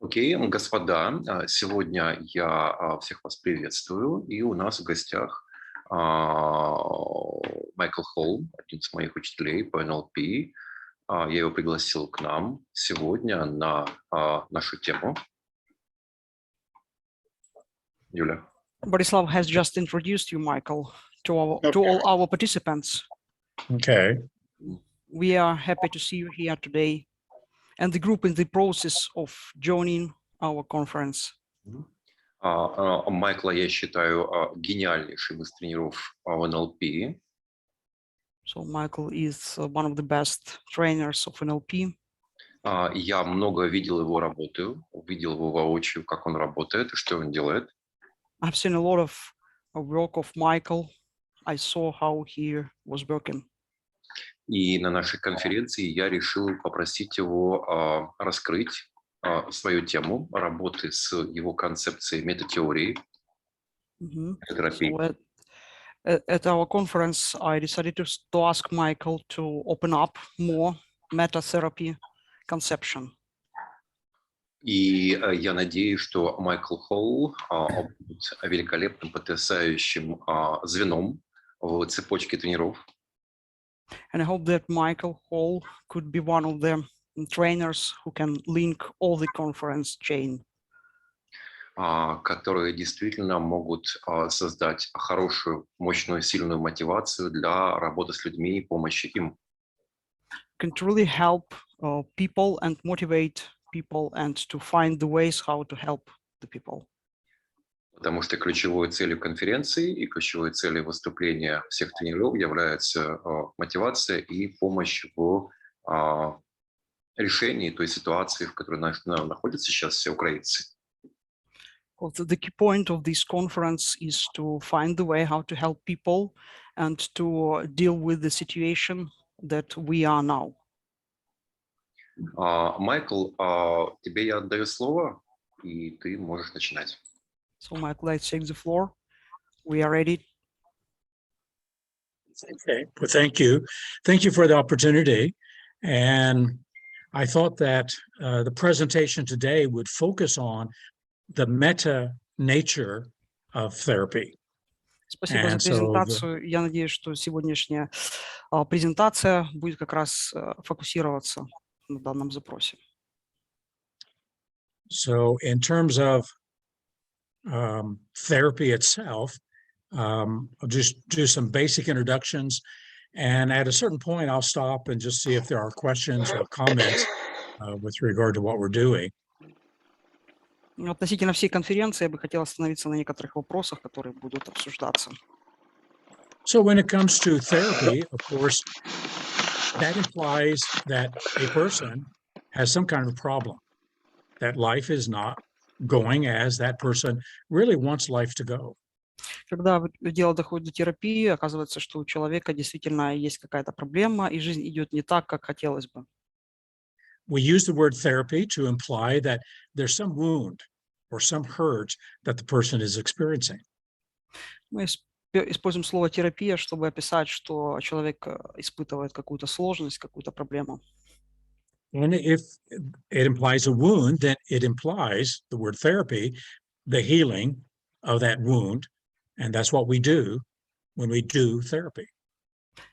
Окей, господа, сегодня я всех вас приветствую, и у нас в гостях Майкл Холл, один из моих учителей по НЛП. Я его пригласил к нам сегодня на нашу тему. Юля. Borislav has just introduced you, Michael, to all our participants. Okay. We are happy to see you here today, and the group in the process of joining our conference. Майкла я считаю гениальнейшим из тренеров в НЛП. So Michael is one of the best trainers of NLP. Я много видел его работу, видел его воочию, как он работает и что он делает. I've seen a lot of work of Michael. I saw how he was working. И на нашей конференции я решил попросить его раскрыть свою тему работы с его концепцией метатеории. So at our conference, I decided to ask Michael to open up more meta therapy conception. И я надеюсь, что Майкл Холл будет великолепным, потрясающим звеном в цепочке тренеров. And I hope that Michael Hall could be one of the trainers who can link all the conference chain. Которые действительно могут создать хорошую, мощную, сильную мотивацию для работы с людьми и помощи им. Can truly help people and motivate people and to find the ways how to help the people. Потому что ключевой целью конференции и ключевой целью выступления всех тренеров является мотивация и помощь в решении той ситуации, в которой находятся сейчас все украинцы. The key point of this conference is to find the way how to help people and to deal with the situation that we are now. Майкл, тебе я отдаю слово, и ты можешь начинать. So Michael, let's take the floor. We are ready. Okay. Well, thank you. Thank you for the opportunity. And I thought that the presentation today would focus on the meta nature of therapy. Спасибо за презентацию. Я надеюсь, что сегодняшняя презентация будет как раз фокусироваться на данном запросе. So in terms of therapy itself, I'll just do some basic introductions. And at a certain point, I'll stop and just see if there are questions or comments with regard to what we're doing. Относительно всей конференции я бы хотел остановиться на некоторых вопросах, которые будут обсуждаться. So when it comes to therapy, of course, that implies that a person has some kind of problem, that life is not going as that person really wants life to go. Когда дело доходит до терапии, оказывается, что у человека действительно есть какая-то проблема, и жизнь идет не так, как хотелось бы. We use the word therapy to imply that there's some wound or some hurt that the person is experiencing. Мы используем слово терапия, чтобы описать, что человек испытывает какую-то сложность, какую-то проблему. And if it implies a wound, then it implies, the word therapy, the healing of that wound. And that's what we do when we do therapy.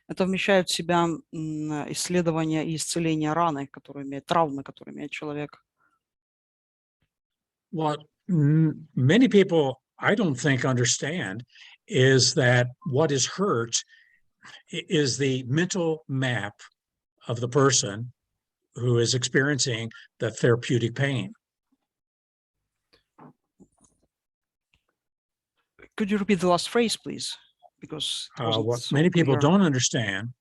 Это вмещает в себя исследование и исцеление раны, травмы, которые имеет человек. What many people, I don't think, understand is that what is hurt is the mental map of the person who is experiencing the therapeutic pain. Could you repeat the last phrase, please? Because what many people don't understand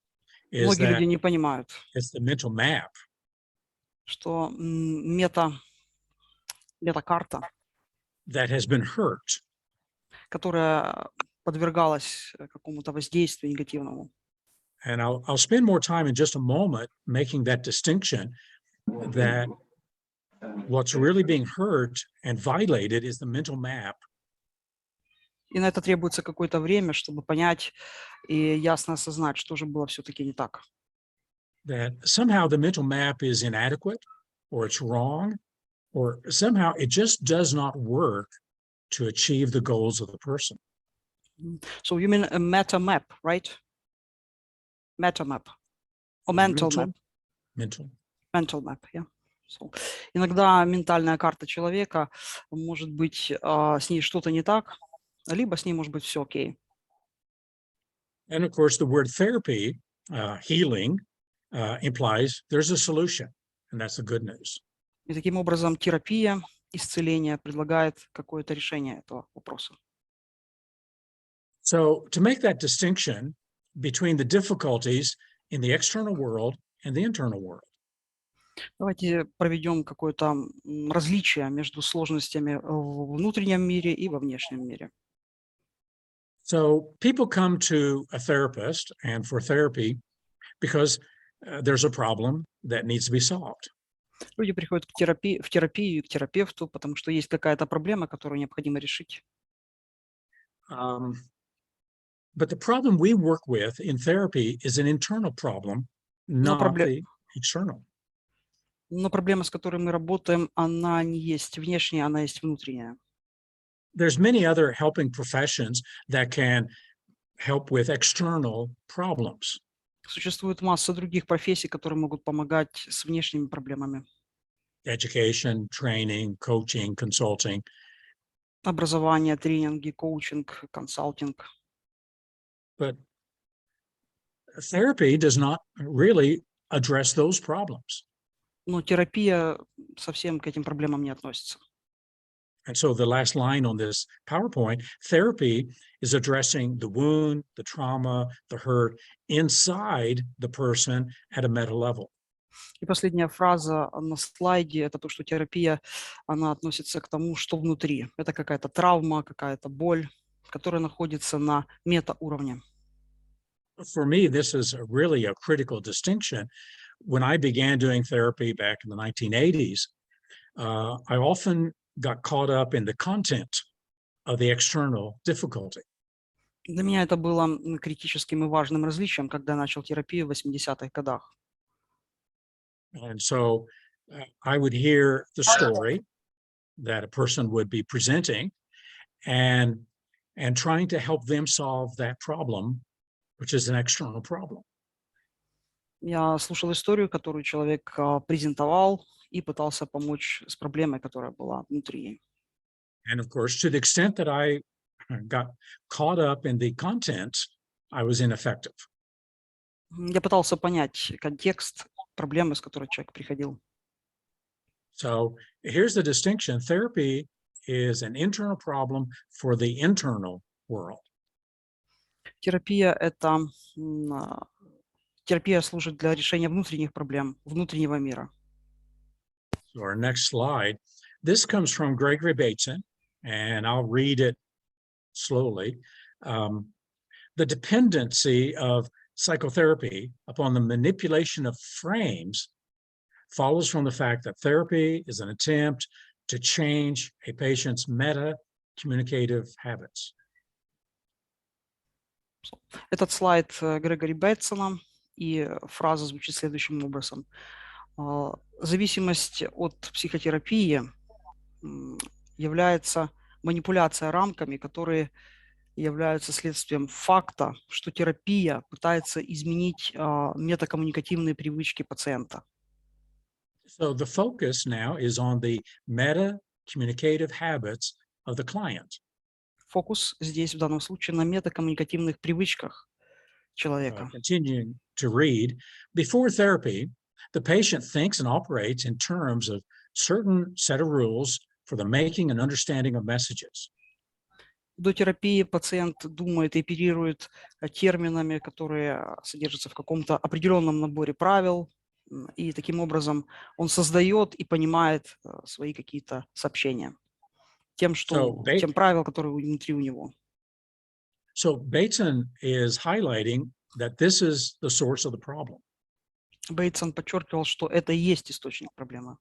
is многие that люди не понимают, it's the mental map что метакарта, that has been hurt. которая подвергалась какому-то воздействию негативному. And I'll spend more time in just a moment making that distinction that what's really being hurt and violated is the mental map. И на это требуется какое-то время, чтобы понять и ясно осознать, что же было все-таки не так. That somehow the mental map is inadequate or it's wrong or somehow it just does not work to achieve the goals of the person. So you mean a meta map, right? Meta map or mental map? Mental map, yeah. So, иногда ментальная карта человека может быть, с ней что-то не так, либо с ней может быть все окей. And of course, the word therapy, healing, implies there's a solution, and that's the good news. И таким образом терапия, исцеление предлагает какое-то решение этого вопроса. So to make that distinction between the difficulties in the external world and the internal world. Давайте проведем какое-то различие между сложностями в внутреннем мире и во внешнем мире. So people come to a therapist and for therapy because there's a problem that needs to be solved. Люди приходят в терапию и к терапевту, потому что есть какая-то проблема, которую необходимо решить. But the problem we work with in therapy is an internal problem, not the external. Но проблема, с которой мы работаем, она не есть внешняя, она есть внутренняя. There's many other helping professions that can help with external problems. Существует масса других профессий, которые могут помогать с внешними проблемами. Education, training, coaching, consulting. Образование, тренинги, коучинг, консалтинг. But therapy does not really address those problems. Но терапия совсем к этим проблемам не относится. And so the last line on this PowerPoint, therapy is addressing the wound, the trauma, the hurt inside the person at a meta level. И последняя фраза на слайде – это то, что терапия, она относится к тому, что внутри. Это какая-то травма, какая-то боль, которая находится на мета-уровне. For me, this is really a critical distinction. When I began doing therapy back in the 1980s, I often got caught up in the content of the external difficulty. Для меня это было критическим и важным различием, когда я начал терапию в 80-х годах. And so I would hear the story that a person would be presenting and trying to help them solve that problem, which is an external problem. Я слушал историю, которую человек презентовал, и пытался помочь с проблемой, которая была внутри. And of course, to the extent that I got caught up in the content, I was ineffective. Я пытался понять контекст проблемы, с которой человек приходил. So here's the distinction. Therapy is an internal problem for the internal world. Терапия служит для решения внутренних проблем, внутреннего мира. So our next slide, this comes from Gregory Bateson, and I'll read it slowly. The dependency of psychotherapy upon the manipulation of frames follows from the fact that therapy is an attempt to change a patient's meta-communicative habits. Этот слайд Грегори Бейтсона, и фраза звучит следующим образом. Зависимость от психотерапии является манипуляцией рамками, которые являются следствием факта, что терапия пытается изменить метакоммуникативные привычки пациента. So the focus now is on the meta-communicative habits of the client. Фокус здесь в данном случае на метакоммуникативных привычках человека. Continuing to read, before therapy, the patient thinks and operates in terms of certain set of rules for the making and understanding of messages. До терапии пациент думает и оперирует терминами, которые содержатся в каком-то определенном наборе правил, и таким образом он создает и понимает свои какие-то сообщения тем правил, которые внутри у него. So Bateson is highlighting that this is the source of the problem. Бейтсон подчеркивал, что это и есть источник проблемы.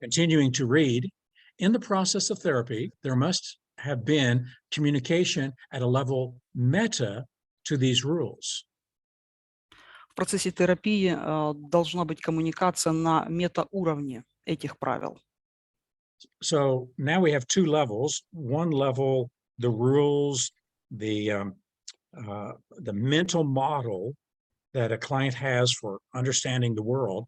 Continuing to read, in the process of therapy, there must have been communication at a level meta to these rules. В процессе терапии должна быть коммуникация на метауровне этих правил. So now we have two levels. One level, the rules, the mental model that a client has for understanding the world.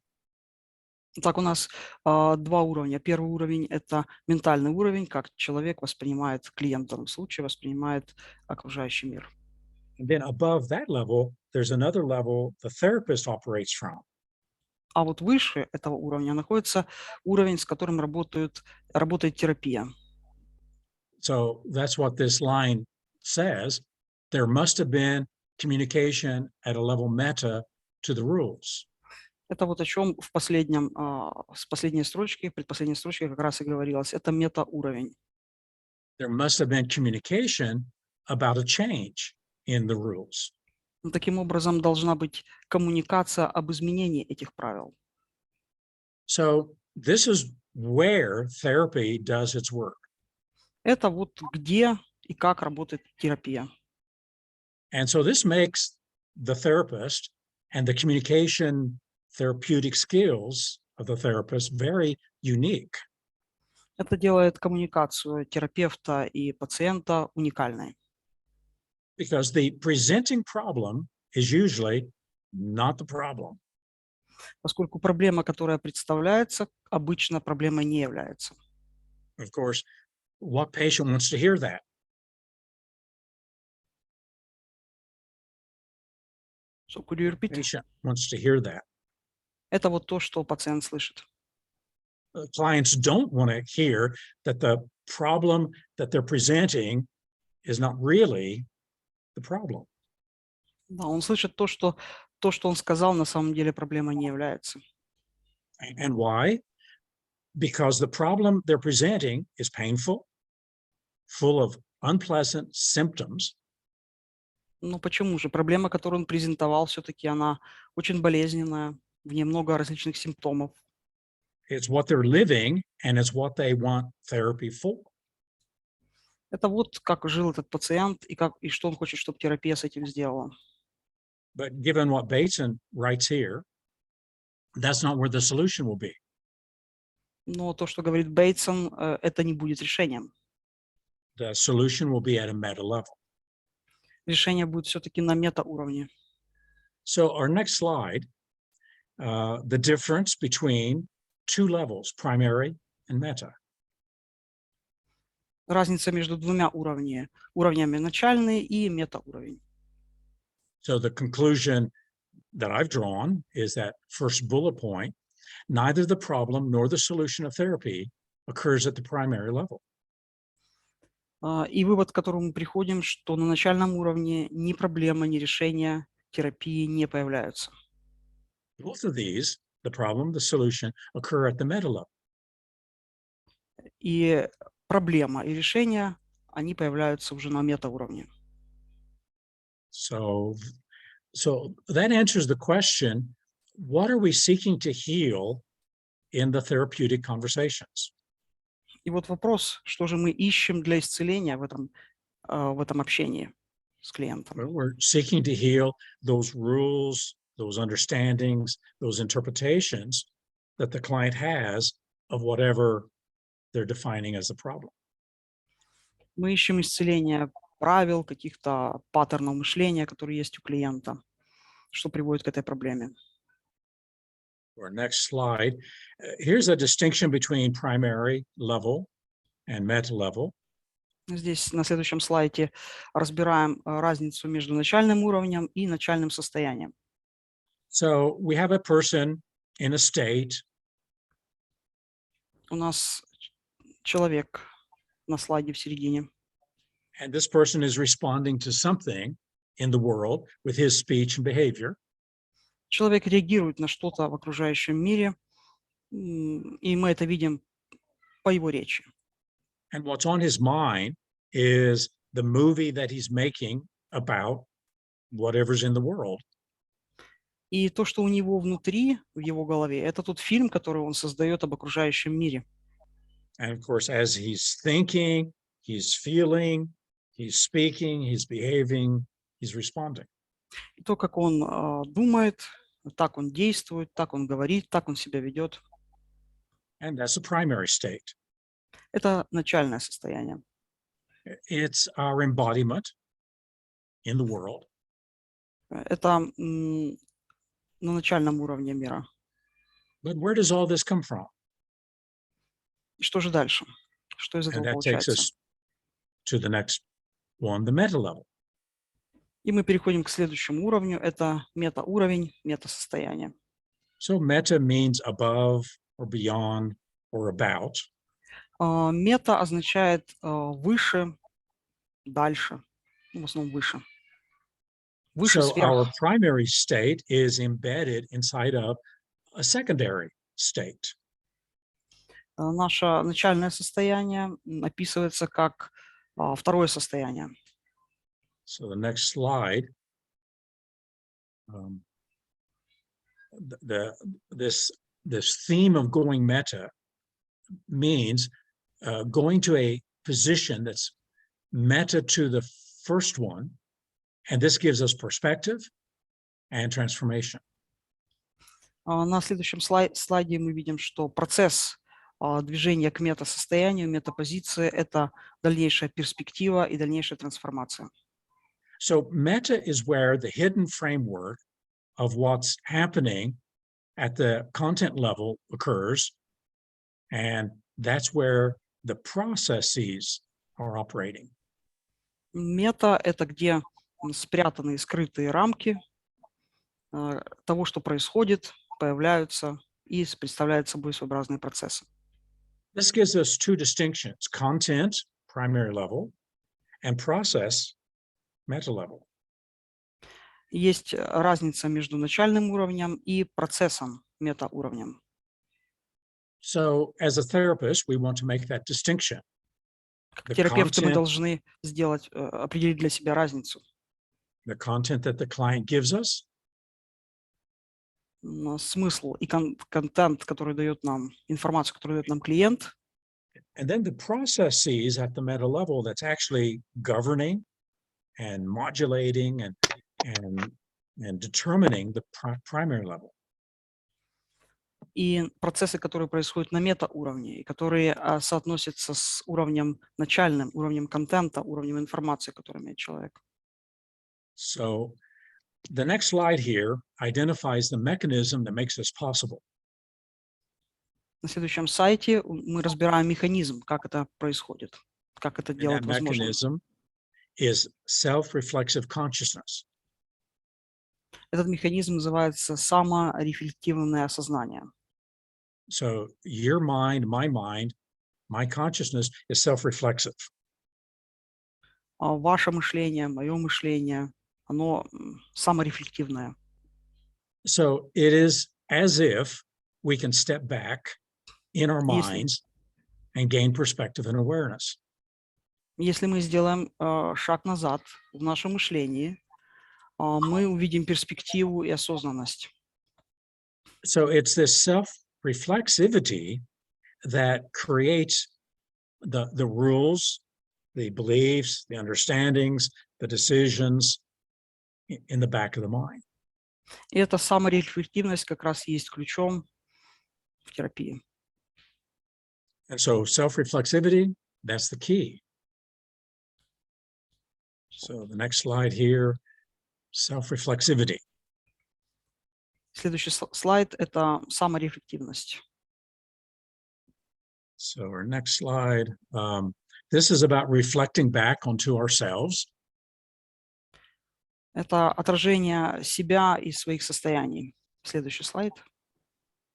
Так, у нас два уровня. Первый уровень – это ментальный уровень, как человек воспринимает, клиент в данном случае воспринимает окружающий мир. And then above that level, there's another level the therapist operates from. А вот выше этого уровня находится уровень, с которым работает терапия. So that's what this line says. There must have been communication at a level meta to the rules. Это вот о чем с последней строчки, предпоследней строчке как раз и говорилось. Это метауровень. There must have been communication about a change in the rules. Таким образом, должна быть коммуникация об изменении этих правил. So this is where therapy does its work. Это вот где и как работает терапия. And so this makes the therapist and the communication therapeutic skills of the therapist very unique. Это делает коммуникацию терапевта и пациента уникальной. Because the presenting problem is usually not the problem. Поскольку проблема, которая представляется, обычно проблемой не является. Of course, what patient wants to hear that? So could you repeat? Patient wants to hear that. Это вот то, что пациент слышит. Clients don't want to hear that the problem that they're presenting is not really the problem. Да, он слышит то, что он сказал, на самом деле проблемой не является. And why? Because the problem they're presenting is painful, full of unpleasant symptoms. Но почему же? Проблема, которую он презентовал, все-таки она очень болезненная, в ней много различных симптомов. It's what they're living, and it's what they want therapy for. Это вот как жил этот пациент и что он хочет, чтобы терапия с этим сделала. But given what Bateson writes here, that's not where the solution will be. Но то, что говорит Бейтсон, это не будет решением. The solution will be at a meta level. Решение будет все-таки на метауровне. So our next slide, the difference between two levels, primary and meta. Разница между двумя уровнями начальный и метауровень. So the conclusion that I've drawn is that first bullet point, neither the problem nor the solution of therapy occurs at the primary level. И вывод, к которому мы приходим, что на начальном уровне ни проблема, ни решение терапии не появляются. Both of these, the problem, the solution, occur at the meta level. И проблема и решение, они появляются уже на метауровне. So that answers the question, what are we seeking to heal in the therapeutic conversations? И вот вопрос, что же мы ищем для исцеления в этом общении с клиентом. We're seeking to heal those rules, those understandings, those interpretations that the client has of whatever they're defining as a problem. Мы ищем исцеление правил, каких-то паттернов мышления, которые есть у клиента, что приводит к этой проблеме. Our next slide. Here's a distinction between primary level and meta level. Здесь на следующем слайде разбираем разницу между начальным уровнем и начальным состоянием. So we have a person in a state. У нас человек на слайде в середине. And this person is responding to something in the world with his speech and behavior. Человек реагирует на что-то в окружающем мире, и мы это видим по его речи. And what's on his mind is the movie that he's making about whatever's in the world. И то, что у него внутри, в его голове, это тот фильм, который он создает об окружающем мире. And of course, as he's thinking, he's feeling, he's speaking, he's behaving, he's responding. И то, как он думает, так он действует, так он говорит, так он себя ведет. And that's the primary state. Это начальное состояние. It's our embodiment in the world. Это на начальном уровне мира. But where does all this come from? И что же дальше? Что из And этого that takes получается? us to the next one, the meta level. И мы переходим к следующему уровню. Это метауровень, метасостояние. So meta means above or beyond or about. Мета означает выше, дальше, в основном выше. Выше, So our сверх. primary state is embedded inside of a secondary state. Наше начальное состояние описывается как второе состояние. So the next slide, this theme of going meta means going to a position that's meta to the first one, and this gives us perspective and transformation. На следующем слайде мы видим, что процесс движения к метасостоянию, метапозиции – это дальнейшая перспектива и дальнейшая трансформация. So meta is where the hidden framework of what's happening at the content level occurs, and that's where the processes are operating. Мета – это где спрятанные скрытые рамки того, что происходит, появляются и представляют собой своеобразные процессы. This gives us two distinctions: content, primary level, and process, meta level. Есть разница между начальным уровнем и процессом, метауровнем. So as a therapist, we want to make that distinction. Как терапевты мы должны сделать, определить для себя разницу. The content that the client gives us, смысл и контент, который дает нам, информацию, которую дает нам клиент. and then the processes at the meta level that's actually governing and modulating and determining the primary level. И процессы, которые происходят на метауровне, и которые соотносятся с уровнем начальным, уровнем контента, уровнем информации, которую имеет человек. So the next slide here identifies the mechanism that makes this possible. На следующем сайте мы разбираем механизм, как это происходит, как это And that делать возможным. mechanism is self-reflexive consciousness. Этот механизм называется саморефлективное осознание. So your mind, my consciousness is self-reflexive. Ваше мышление, мое мышление, оно саморефлективное. So it is as if we can step back in our minds and gain perspective and awareness. Если мы сделаем шаг назад в нашем мышлении, мы увидим перспективу и осознанность. So it's this self-reflexivity that creates the rules, the beliefs, the understandings, the decisions in the back of the mind. И эта саморефлективность как раз есть ключом в терапии. And so self-reflexivity, that's the key. So the next slide here, self-reflexivity. Следующий слайд – это саморефлективность. So our next slide, this is about reflecting back onto ourselves. Это отражение себя и своих состояний. Следующий слайд.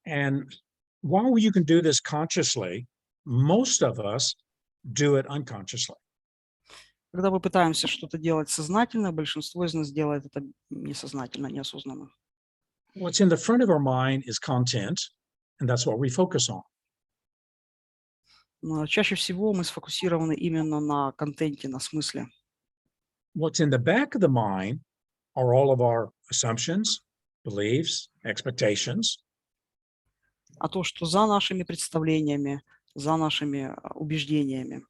And while you can do this consciously, most of us do it unconsciously. Когда мы пытаемся что-то делать сознательно, большинство из нас делает это несознательно, неосознанно. What's in the front of our mind is content, and that's what we focus on. Но чаще всего мы сфокусированы именно на контенте, на смысле. What's in the back of the mind are all of our assumptions, beliefs, expectations. А то, что за нашими представлениями, за нашими убеждениями.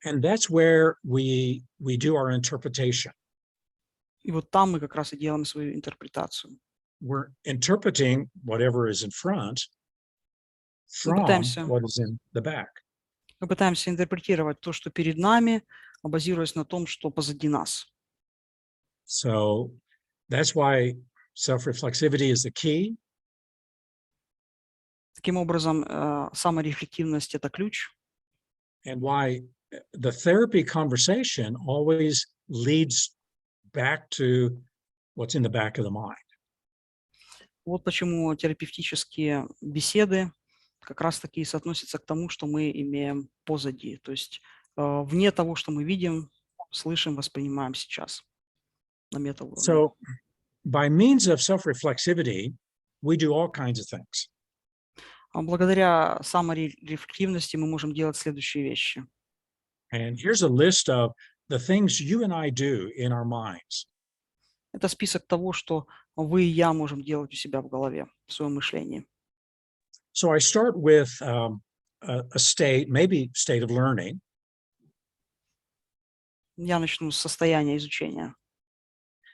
And that's where we do our interpretation. И вот там мы как раз и делаем свою интерпретацию. We're interpreting whatever is in front from пытаемся what is in the back. Мы пытаемся интерпретировать то, что перед нами, базируясь на том, что позади нас. So that's why self-reflexivity is the key. Таким образом, саморефлективность – это ключ, And why the therapy conversation always leads back to what's in the back of the mind. Вот почему терапевтические беседы как раз-таки и соотносятся к тому, что мы имеем позади, то есть вне того, что мы видим, слышим, воспринимаем сейчас на метауровне. So by means of self-reflexivity, we do all kinds of things. Благодаря саморефлективности мы можем делать следующие вещи. And here's a list of the things you and I do in our minds. Это список того, что вы и я можем делать у себя в голове, в своем мышлении. So I start with a state, maybe state of learning. Я начну с состояния изучения.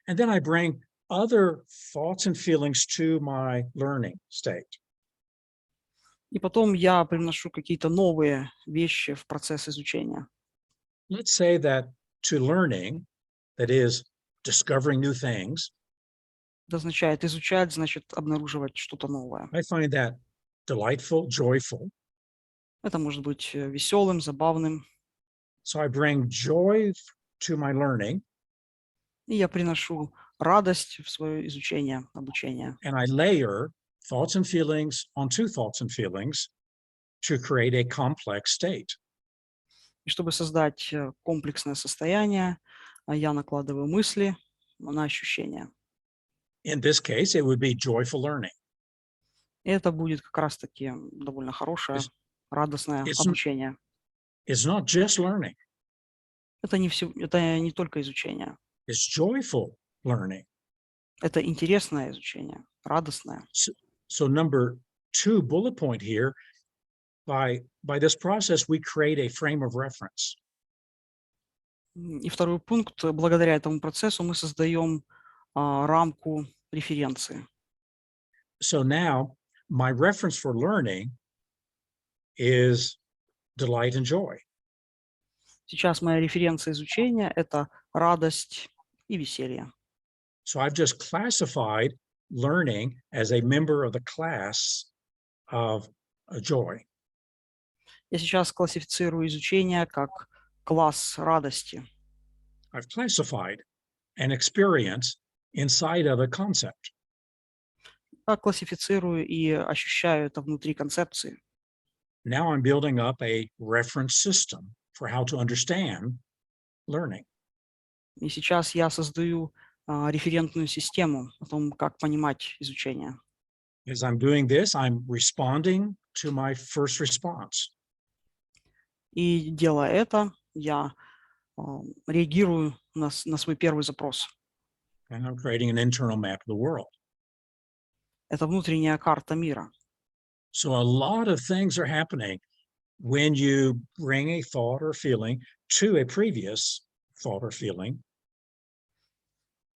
And then I bring other thoughts and feelings to my learning state. И потом я привношу какие-то новые вещи в процесс изучения. Let's say that to learning, that is discovering new things, Это означает изучать, значит обнаруживать что-то новое. I find that delightful, joyful. Это может быть веселым, забавным. So I bring joy to my learning, И я приношу радость в свое изучение, обучение. and I layer thoughts and feelings onto thoughts and feelings to create a complex state. И чтобы создать комплексное состояние, я накладываю мысли на ощущения. In this case, it would be joyful learning. И это будет как раз-таки довольно хорошее, радостное it's- обучение. It's not just learning, Это не только изучение. it's joyful learning. Это интересное изучение, радостное. So number 2 bullet point here, by this process, we create a frame of reference. И второй пункт. Благодаря этому процессу мы создаем рамку референции. So now my reference for learning is delight and joy. Сейчас моя референция изучения – это радость и веселье. So I've just classified learning as a member of the class of joy. Я сейчас классифицирую изучение как класс радости. I've classified an experience inside of a concept. Я классифицирую и ощущаю это внутри концепции. Now I'm building up a reference system for how to understand learning. И сейчас я создаю референтную систему о том, как понимать изучение. As I'm doing this, I'm responding to my first response. И делая это, я реагирую на свой первый запрос. And I'm creating an internal map of the world. Это внутренняя карта мира. So a lot of things are happening when you bring a thought or feeling to a previous thought or feeling.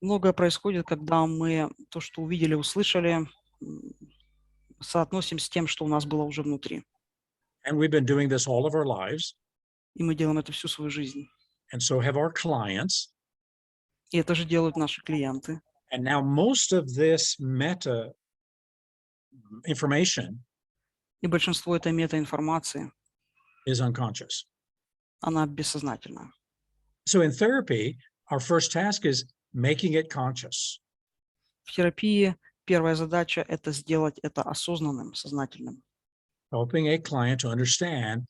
Многое происходит, когда мы то, что увидели, услышали, соотносим с тем, что у нас было уже внутри. And we've been doing this all of our lives. И мы делаем это всю свою жизнь. And so have our clients. И это же делают наши клиенты. And now most of this meta information И большинство этой метаинформации, is unconscious. она бессознательная. So in therapy, our first task is making it conscious. В терапии первая задача – это сделать это осознанным, сознательным. Helping a client to understand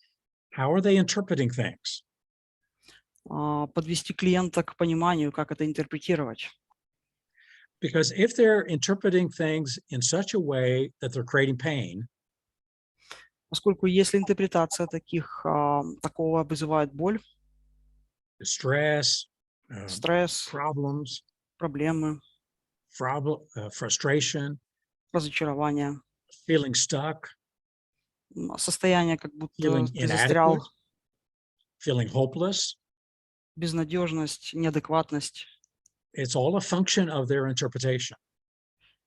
how are they interpreting things. Подвести клиента к пониманию, как это интерпретировать. Because if they're interpreting things in such a way that they're creating pain, Поскольку если интерпретация такого вызывает боль, distress, стресс, problems, проблемы, frustration, разочарование, feeling stuck, состояние, как будто feeling ты застрял, inadequate, feeling hopeless, безнадежность, неадекватность. it's all a function of their interpretation.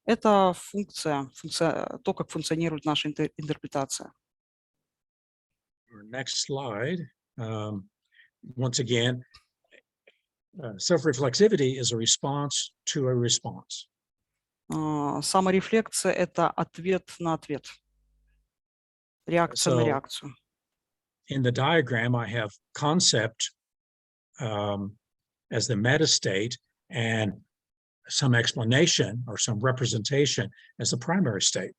Это функция, то, как функционирует наша интерпретация. Our next slide. Once again, self-reflexivity is a response to a response. Саморефлексия – это ответ на ответ, реакция на So реакцию. in the diagram, I have concept as the meta state and some explanation or some representation as the primary state.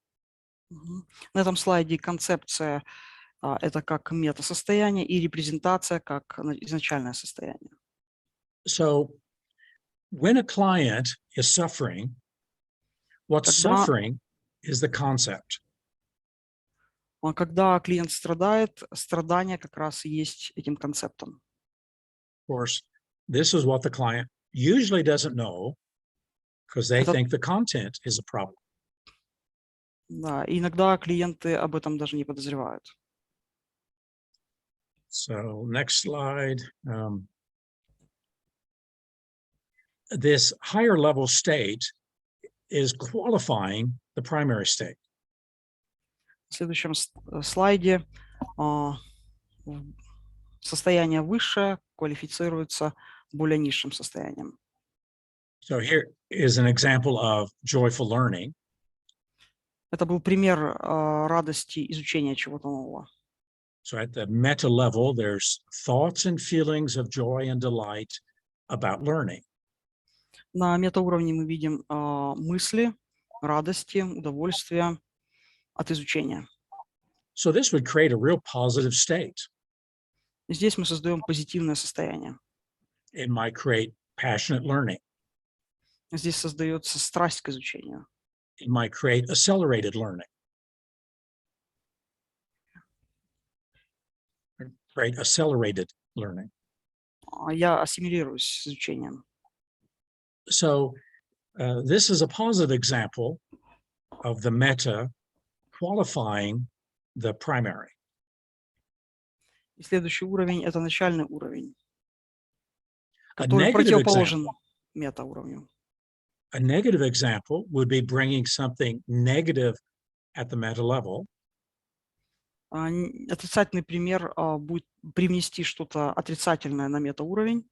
На этом слайде концепция это как метасостояние и репрезентация как изначальное состояние. So when a client is suffering, what's suffering is the concept. Когда клиент страдает, страдание как раз и есть этим концептом. Of course, this is what the client usually doesn't know because they think the content is a problem. Да, и иногда клиенты об этом даже не подозревают. So next slide. This higher level state is qualifying the primary state. В следующем слайде состояние высшее квалифицируется более низшим состоянием. So here is an example of joyful learning. Это был пример радости изучения чего-то нового. So at the meta level, there's thoughts and feelings of joy and delight about learning. На метауровне мы видим мысли, радости, удовольствия от изучения. So this would create a real positive state. Здесь мы создаем позитивное состояние. It might create passionate learning. Здесь создается страсть к изучению. It might create accelerated learning. Create accelerated learning. Я ассимилируюсь с изучением. So this is a positive example of the meta qualifying the primary. И следующий уровень – это начальный уровень, A который negative противоположен example, метауровню. a negative example would be bringing something negative at the meta level. Отрицательный пример будет привнести что-то отрицательное на метауровень,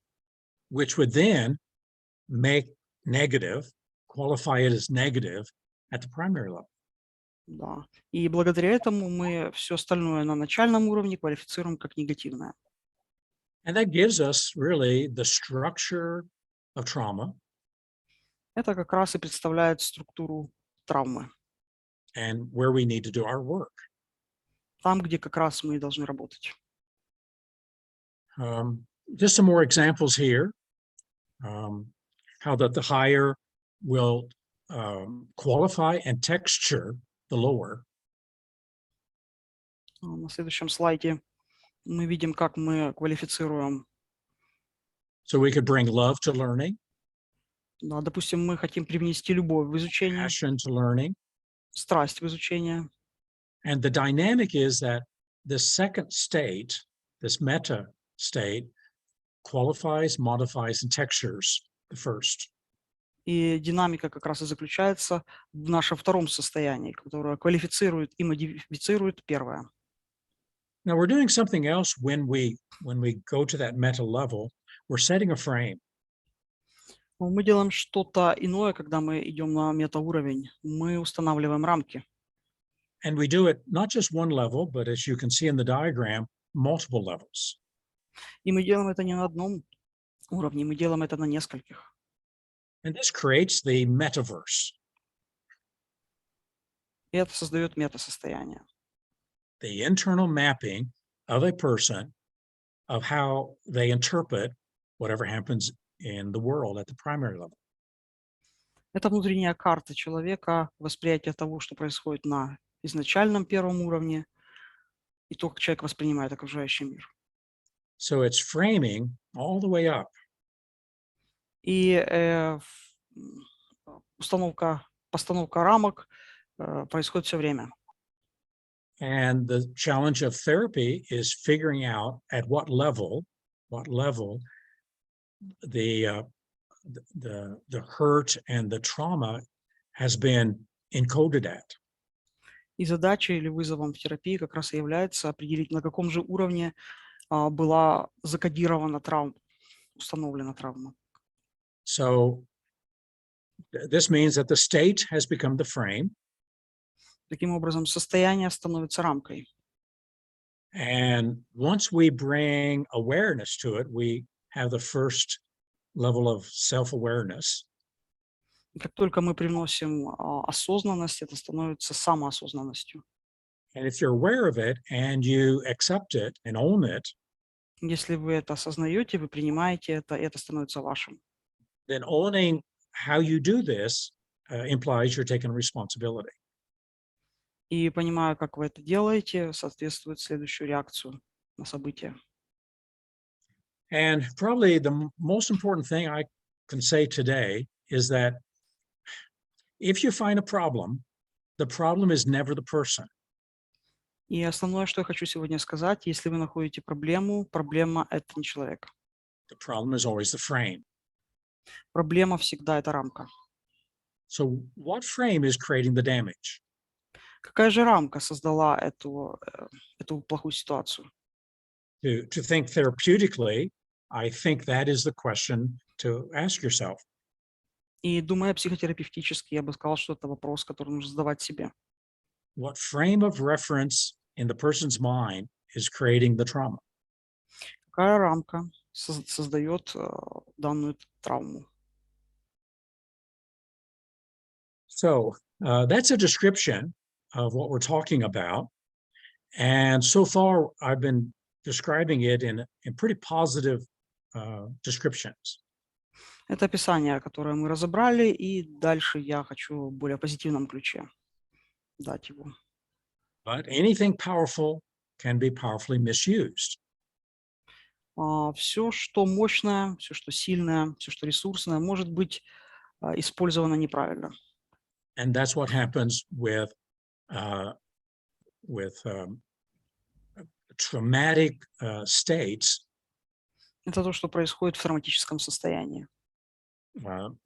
which would then make negative, qualify it as negative at the primary level. да. И благодаря этому мы все остальное на начальном уровне квалифицируем как негативное. And that gives us really the structure of trauma Это как раз и представляет структуру травмы, and where we need to do our work. там, где как раз мы и должны работать. Just some more examples here. How that the higher will qualify and texture the lower. На следующем слайде мы видим, как мы квалифицируем. So we could bring love to learning, Да, допустим, мы хотим привнести любовь в изучение, passion to learning. страсть в изучение. And the dynamic is that this second state, this meta state, qualifies, modifies, and textures the first. И динамика как раз и заключается в нашем втором состоянии, которое квалифицирует и модифицирует первое. Now we're doing something else when we go to that meta level. We're setting a frame. Мы делаем что-то иное, когда мы идем на метауровень. Мы устанавливаем рамки. And we do it not just one level, but as you can see in the diagram, multiple levels. И мы делаем это не на одном уровне, мы делаем это на нескольких. And this creates the metaverse, И это создает метасостояние. the internal mapping of a person of how they interpret whatever happens in the world at the primary level. Это внутренняя карта человека, восприятие того, что происходит на изначальном первом уровне, и то, как человек воспринимает окружающий мир. So it's framing all the way up. И постановка рамок происходит все время. And the challenge of therapy is figuring out at what level the hurt and the trauma has been encoded at. И задачей или вызовом в терапии как раз и является определить, на каком же уровне была закодирована травма, установлена травма. So this means that the state has become the frame, Таким образом, состояние становится рамкой. and once we bring awareness to it, we have the first level of self-awareness. И как только мы привносим осознанность, это становится самоосознанностью. And if you're aware of it and you accept it and own it, Если вы это осознаете, вы принимаете это, и это становится вашим. then owning how you do this implies you're taking responsibility. И понимая, как вы это делаете, соответствует следующую реакцию на события. And probably the most important thing I can say today is that if you find a problem, the problem is never the person. И основное, что я хочу сегодня сказать, если вы находите проблему, проблема – это не человек. The problem is always the frame. Проблема всегда – это рамка. So what frame is creating the damage? Какая же рамка создала эту плохую ситуацию? To think therapeutically, I think that is the question to ask yourself. И думая психотерапевтически, я бы сказал, что это вопрос, который нужно задавать себе. What frame of reference in the person's mind is creating the trauma? Какая рамка создает данную травму? So that's a description of what we're talking about. And so far, I've been describing it in pretty positive descriptions. Это описание, которое мы разобрали, и дальше я хочу в более позитивном ключе дать его. But anything powerful can be powerfully misused. Все, что мощное, все, что сильное, все, что ресурсное, может быть использовано неправильно. And that's what happens with traumatic states. Это то, что происходит в травматическом состоянии.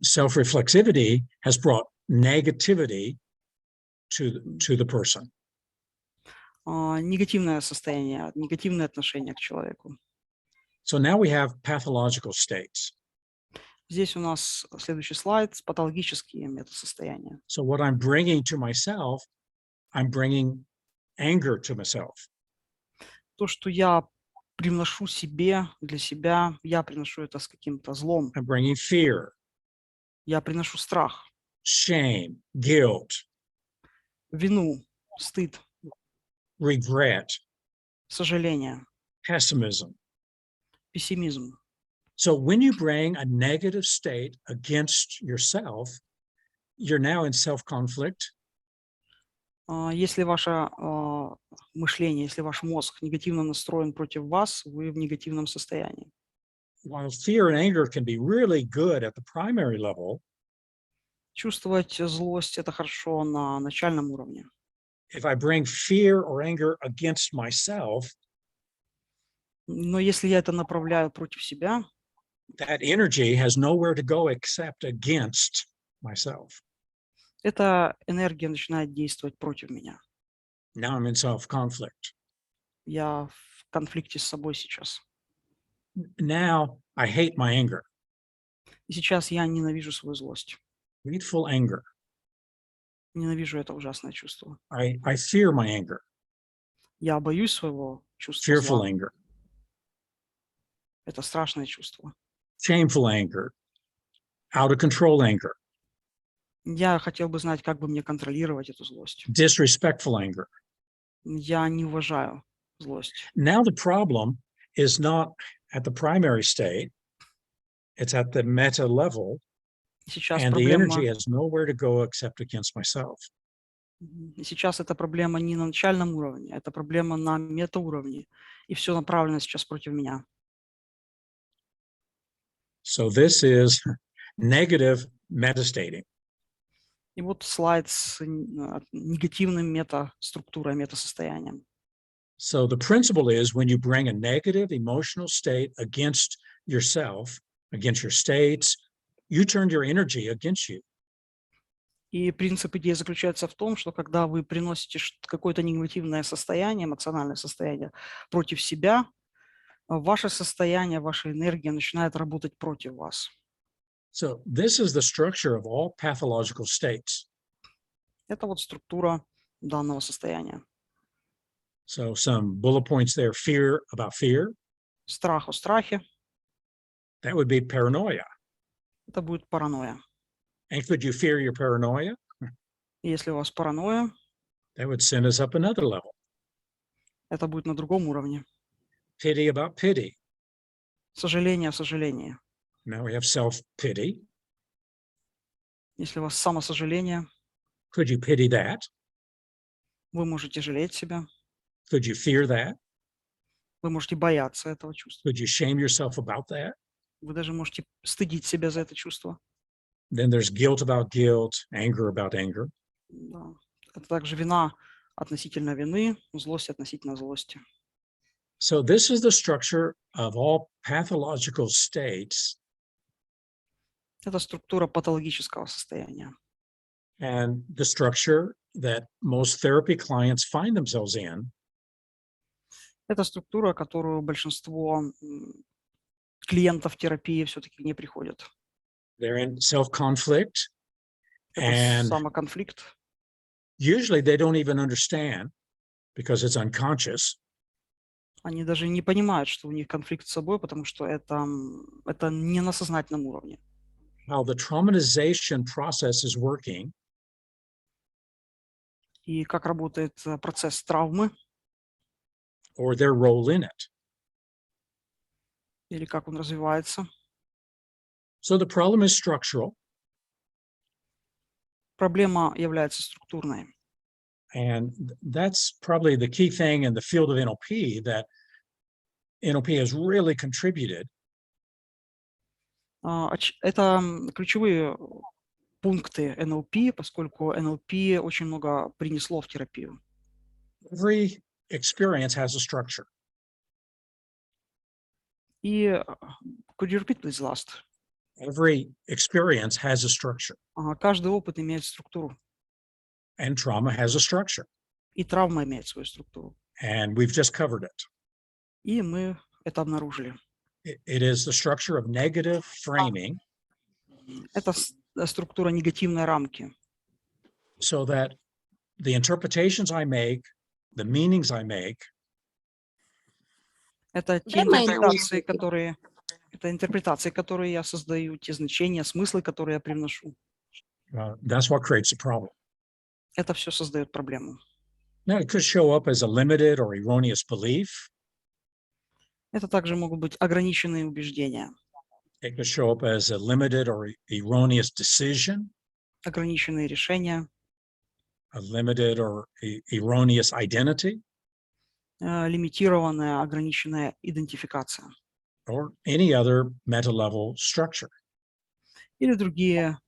Self-reflexivity has brought negativity to the person. Негативное состояние, негативное отношение к человеку. So now we have pathological states. Здесь у нас следующий слайд – патологические метасостояния. So what I'm bringing to myself, I'm bringing anger to myself. То, что я привношу себе, для себя, я приношу это с каким-то злом. I'm bringing fear, Я приношу страх, shame, guilt, вину, стыд, regret, сожаление, pessimism. пессимизм. So when you bring a negative state against yourself, you're now in self-conflict. Если ваше мышление, если ваш мозг негативно настроен против вас, вы в негативном состоянии. While fear and anger can be really good at the primary level, Чувствовать злость – это хорошо на начальном уровне. if I bring fear or anger against myself, Но если я это направляю против себя, that energy has nowhere to go except against myself. эта энергия начинает действовать против меня. Now I'm in self-conflict. Я в конфликте с собой сейчас. Now I hate my anger. И сейчас я ненавижу свою злость. Hateful anger. Ненавижу это ужасное чувство. I fear my anger. Я боюсь своего чувства Fearful зла. anger. Это страшное чувство. Shameful anger. Out of control anger. Я хотел бы знать, как бы мне контролировать эту злость. Disrespectful anger. Я не уважаю злость. Now the problem is not at the primary state, it's at the meta level, Сейчас and the проблема, energy has nowhere to go except against myself. сейчас эта проблема не на начальном уровне, это проблема на метауровне. И все направлено сейчас против меня. So this is negative metastating. И вот слайд с негативным метаструктурой, метасостоянием. So the principle is when you bring a negative emotional state against yourself, against your states, you turn your energy against you. И принцип идеи заключается в том, что когда вы приносите какое-то негативное состояние, эмоциональное состояние против себя, ваше состояние, ваша энергия начинает работать против вас. So this is the structure of all pathological states. Это вот структура данного состояния. So some bullet points there: fear, about fear. Страх о страхе That would be paranoia. – это будет паранойя. And could you fear your paranoia? И если у вас паранойя, That would send us up another level. это будет на другом уровне. Pity, about pity. Сожаление о сожалении. Now we have self-pity. Если у вас самосожаление, Could you pity that? вы можете жалеть себя, Could you fear that? вы можете бояться этого чувства, Could you shame yourself about that? вы даже можете стыдить себя за это чувство. Then there's guilt about guilt, anger about anger. Да. Это также вина относительно вины, злость относительно злости. So this is the structure of all pathological states. Это структура патологического состояния. And the structure that most therapy clients find themselves in. Это структура, которую большинство клиентов терапии все-таки не приходят. They're in self-conflict, Это and самоконфликт. usually they don't even understand because it's unconscious. Они даже не понимают, что у них конфликт с собой, потому что это не на сознательном уровне. How the traumatization process is working. И как работает процесс травмы, Or their role in it. или как он развивается. So the problem is structural. Проблема является структурной. And that's probably the key thing in the field of NLP, that NLP has really contributed. Это ключевые пункты НЛП, поскольку НЛП очень много принесло в терапию. Every experience has a structure. И could you repeat, please, last? Every experience has a structure. Каждый опыт имеет структуру, And trauma has a structure. и травма имеет свою структуру. And we've just covered it. И мы это обнаружили. It is the structure of negative framing. Это структура негативной рамки. So that the interpretations I make, the meanings I make, Это те интерпретации, которые я создаю, те значения, смыслы, которые я привношу. that's what creates a problem. Это все создает проблему. Now, it could show up as a limited or erroneous belief. Это также могут быть ограниченные убеждения, It could show up as a limited or erroneous decision, ограниченные решения, a limited or erroneous identity, лимитированная, ограниченная идентификация or any other meta-level structure. или другие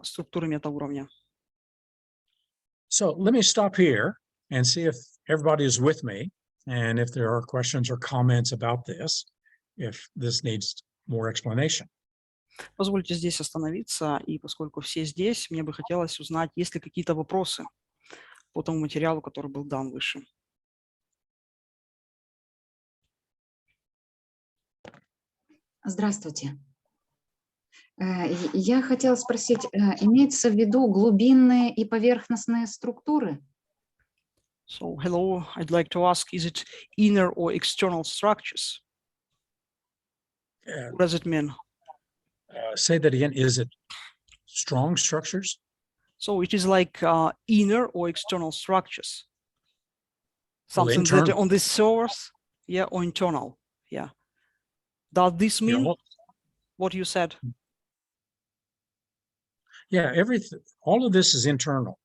структуры метауровня. So let me stop here and see if everybody is with me, and if there are questions or comments about this, if this needs more explanation. Позвольте здесь остановиться, и поскольку все здесь, мне бы хотелось узнать, есть ли какие-то вопросы по тому материалу, который был дан выше. Здравствуйте. Я хотела спросить, имеется в виду глубинные и поверхностные структуры? So, hello, I'd like to ask, is it inner or external structures? What does it mean? Say that again. Is it strong structures? So it is like inner or external structures. Well, Something that internal. on the source, yeah, or internal, yeah. Does this mean Yeah, what you said? yeah, everything, all of this is internal.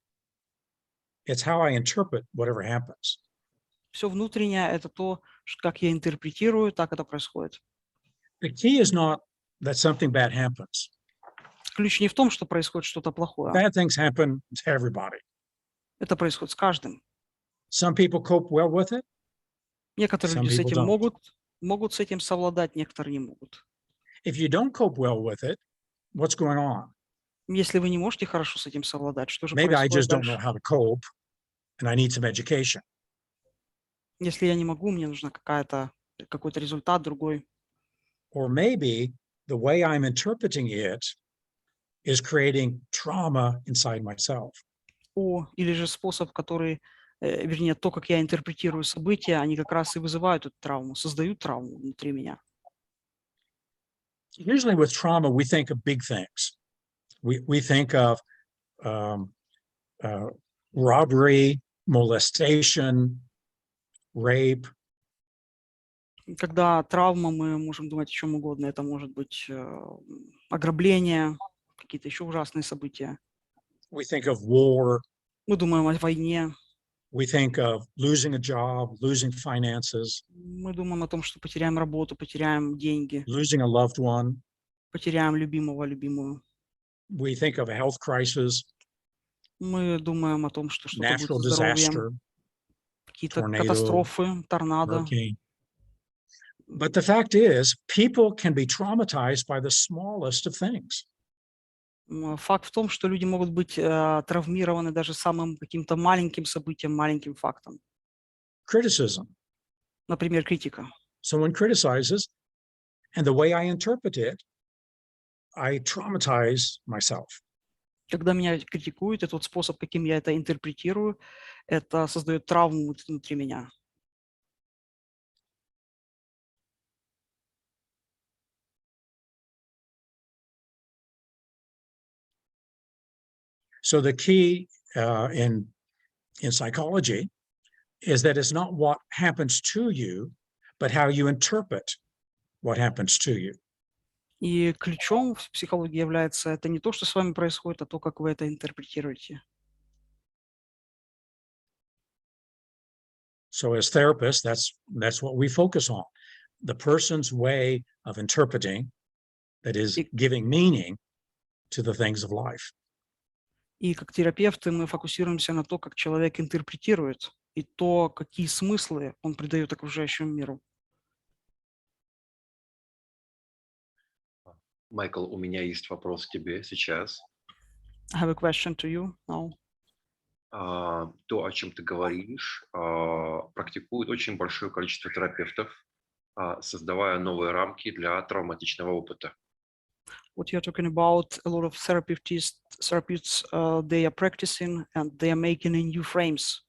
It's how I interpret whatever happens. Все внутреннее – это то, как я интерпретирую, так это происходит. The key is not that something bad happens. Ключ не в том, что происходит что-то плохое. Bad things happen to everybody. Это происходит с каждым. Some people cope well with it. Некоторые Some люди с people этим don't. могут с этим совладать, некоторые не могут. If you don't cope well with it, what's going on? Если вы не можете хорошо с этим совладать, что же Maybe I происходит just don't know дальше? how to cope and I need some education. Если я не могу, мне нужна какой-то результат другой. Or maybe the way I'm interpreting it is creating trauma inside myself. Или же способ, вернее, то, как я интерпретирую события, они как раз и вызывают эту травму, создают травму внутри меня. Usually with trauma, we think of big things. We think of um, robbery, molestation, rape. Когда травма, мы можем думать о чем угодно. Это может быть ограбление, какие-то еще ужасные события. We think of war. Мы думаем о войне. We think of losing a job, losing finances, Мы думаем о том, что потеряем работу, потеряем деньги, losing a loved one. потеряем любимого, любимую. We think of a health crisis, Мы думаем о том, что что-то будет natural со здоровьем, disaster, какие-то tornado, катастрофы, торнадо. hurricane. But the fact is, people can be traumatized by the smallest of things. Факт в том, что люди могут быть травмированы даже самым каким-то маленьким событием, маленьким фактом. Criticism. Например, критика. Someone criticizes, and the way I interpret it, I traumatize myself. Когда меня критикуют, это тот способ, каким я это интерпретирую, это создает травму внутри меня. So the key in psychology is that it's not what happens to you, but how you interpret what happens to you. И ключом в психологии является это не то, что с вами происходит, а то, как вы это интерпретируете. So as therapists, that's what we focus on. The person's way of interpreting, that is giving meaning to the things of life. И как терапевты мы фокусируемся на то, как человек интерпретирует, и то, какие смыслы он придает окружающему миру. Майкл, у меня есть вопрос к тебе сейчас. I have a question to you now. То, о чем ты говоришь, практикует очень большое количество терапевтов, создавая новые рамки для травматичного опыта. What you're talking about, a lot of therapists, they are practicing and they are making new frames.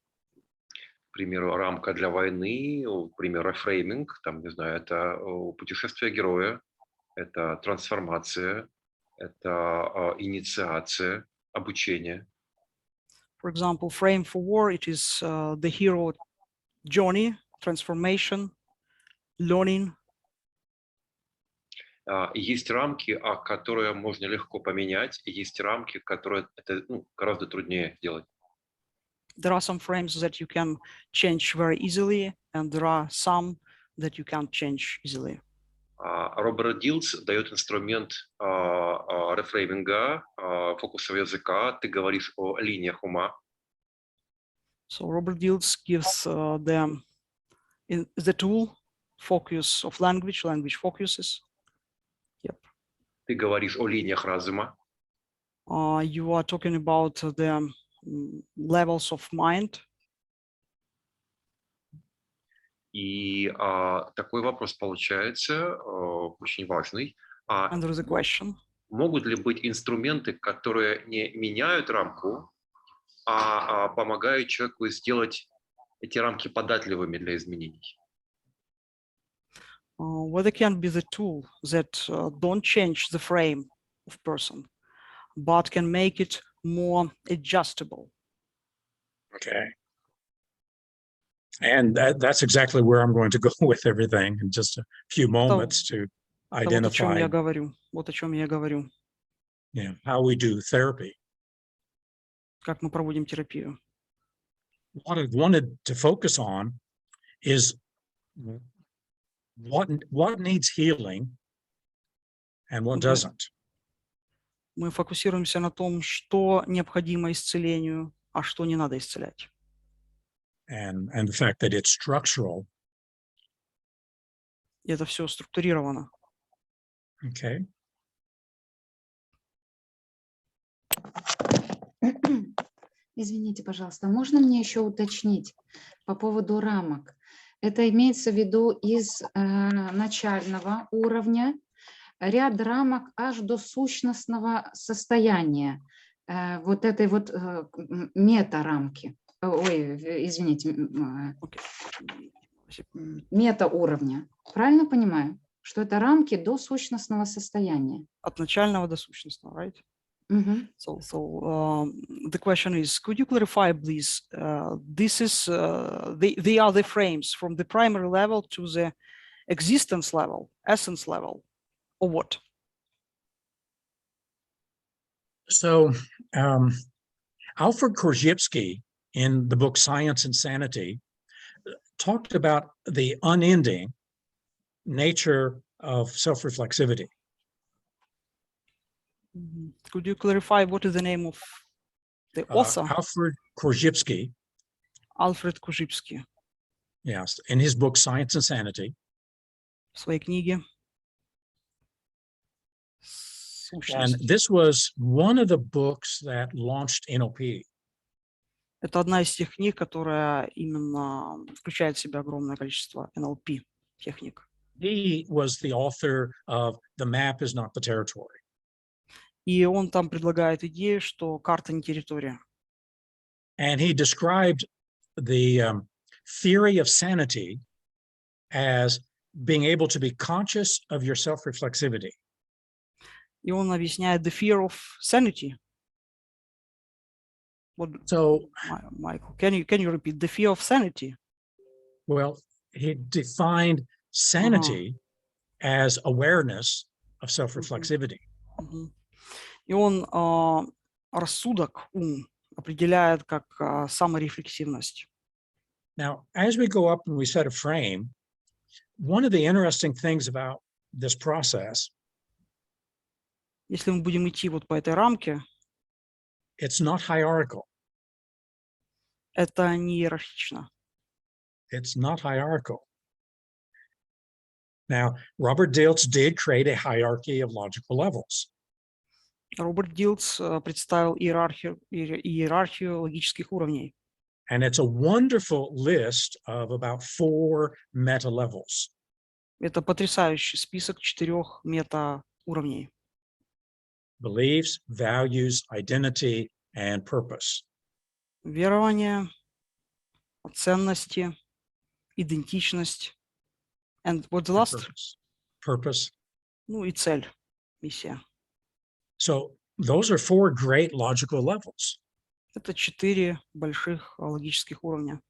К примеру, рамка для войны, к примеру, рефрейминг, там, не знаю, это путешествие героя, это трансформация, это инициация, обучение. For example, frame for war, it is the hero journey, transformation, learning. Есть рамки, которые можно легко поменять, и есть рамки, которые это гораздо труднее делать. There are some frames that you can change very easily, and there are some that you can't change easily. Роберт Дилс дает инструмент рефрейминга, фокусового языка. Ты говоришь о линиях ума. So Robert Dilts gives them the tool focus of language focuses. Yep. Ты говоришь о линиях разума. You are talking about the levels of mind. И такой вопрос получается очень важный. And there is a question. Могут ли быть инструменты, которые не меняют рамку, а помогают человеку сделать эти рамки податливыми для изменений? Whether can be the tool that don't change the frame of person, but can make it more adjustable. Okay. And that's exactly where I'm going to go with everything in just a few moments to identify Вот о чем я говорю. How we do therapy. Как мы проводим терапию. What I wanted to focus on is what needs healing and what doesn't. Мы фокусируемся на том, что необходимо исцелению, а что не надо исцелять. And the fact that it's structural. И это все структурировано. Okay. Извините, пожалуйста, можно мне еще уточнить по поводу рамок? Это имеется в виду из начального уровня, ряд рамок аж до сущностного состояния, вот этой вот мета-рамки, извините, мета-уровня. Правильно понимаю, что это рамки до сущностного состояния? От начального до сущностного, right? Мгм. So the question is, could you clarify, please? This is they are the frames from the primary level to the existence level, essence level, or what? So Alfred Korzybski, in the book Science and Sanity, talked about the unending nature of self-reflexivity. Could you clarify what is the name of the author? Alfred Korzybski, Альфред Кужибский yes, in his book Science and Sanity. в своей книге And «Сущность». this was one of the books that launched NLP. Это одна из тех книг, которая именно включает в себя огромное количество NLP техник. He was the author of The Map is Not the Territory. И он там предлагает идею, что карта не территория. And he described the theory of sanity as being able to be conscious of your self-reflexivity. И он объясняет the fear of sanity. What, So, Michael, can you repeat the fear of sanity? well, he defined sanity as awareness of self-reflexivity. И он рассудок, ум, определяет как саморефлексивность. Now, as we go up and we set a frame, one of the interesting things about this process, Если мы будем идти вот по этой рамке, it's not hierarchical. это не иерархично. It's not hierarchical. Now, Robert Dilts did create a hierarchy of logical levels. Роберт Дилтс представил иерархию логических уровней. And it's a wonderful list of about 4 meta levels. Это потрясающий список 4 мета-уровней. Beliefs, values, identity, and purpose. Верование, ценности, идентичность. And what's the last? Purpose. Ну и цель, миссия. So those are 4 great logical levels. Это 4 больших логических уровня.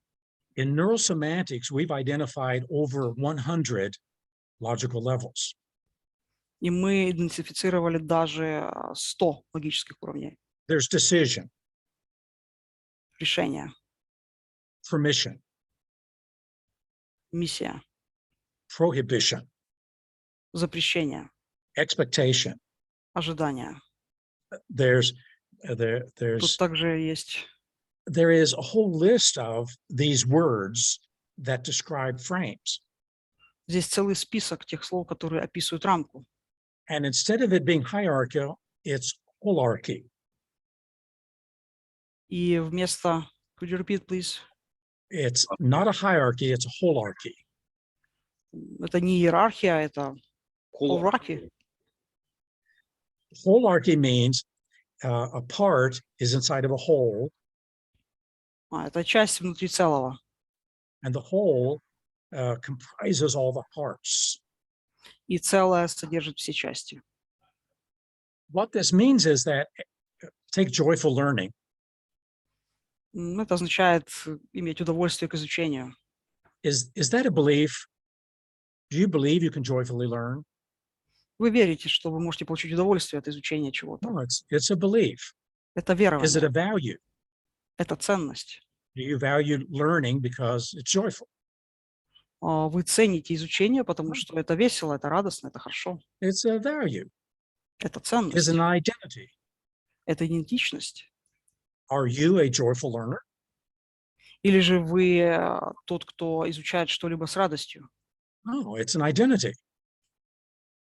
In neurosemantics, we've identified over 100 logical levels. И мы идентифицировали даже 100 логических уровней. There's decision, Решение, permission, миссия, prohibition, запрещение, expectation. ожидание. There's Тут также есть there is a whole list of these words that describe frames. здесь целый список тех слов, которые описывают рамку. And instead of it being hierarchical, it's holarchy. И вместо, could you repeat, please? It's not a hierarchy, it's a holarchy. Это не иерархия, это холархи. Holarchy means a part is inside of a whole, Это часть внутри целого. and the whole comprises all the parts. И целое содержит все части. What this means is that, take joyful learning. Это означает иметь удовольствие к изучению. Is that a belief? Do you believe you can joyfully learn? Вы верите, что вы можете получить удовольствие от изучения чего-то. No, it's a belief. Это Is it a верование, value? это ценность. Do you value learning because it's joyful? Вы цените изучение, потому что это весело, это радостно, это хорошо. It's a value. Это It's ценность, an identity. это идентичность. Are you a joyful learner? Или же вы тот, кто изучает что-либо с радостью. No, it's an identity.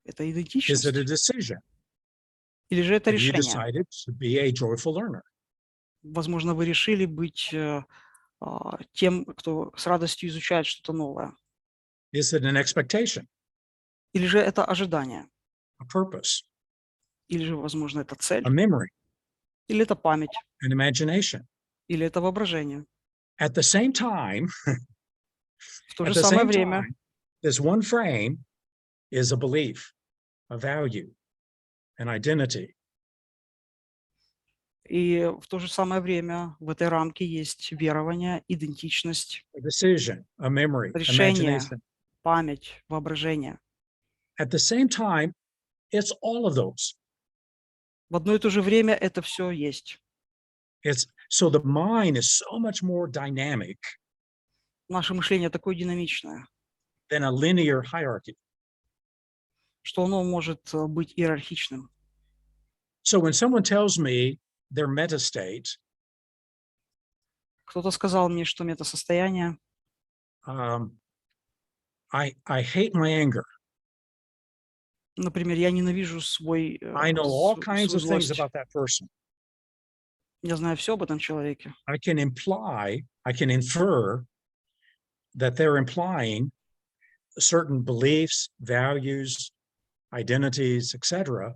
Это Is идентичность. it a decision? Или же это Have you решение? decided to be a joyful learner? Возможно, вы решили быть тем, кто с радостью изучает что-то новое. Is it an expectation, Или же это ожидание? a purpose, Или же, возможно, это a цель? memory, Или это память? an imagination? Или это воображение? At the same time, В то at же the самое same время time, this one frame is a belief, a value, an identity. и в то же самое время в этой рамке есть верование, идентичность, A decision, a memory, решение, imagination. память, воображение. At the same time, it's all of those. В одно и то же время это все есть. It's so the mind is so much more dynamic Наше мышление такое динамичное, than a linear hierarchy. что оно может быть иерархичным. So when someone tells me their meta state, Кто-то сказал мне, что метасостояние, I hate my anger. например, я ненавижу свой, I know all kinds свою of things злость. about that person. Я знаю все об этом человеке. I can infer that they're implying certain beliefs, values, identities, etc.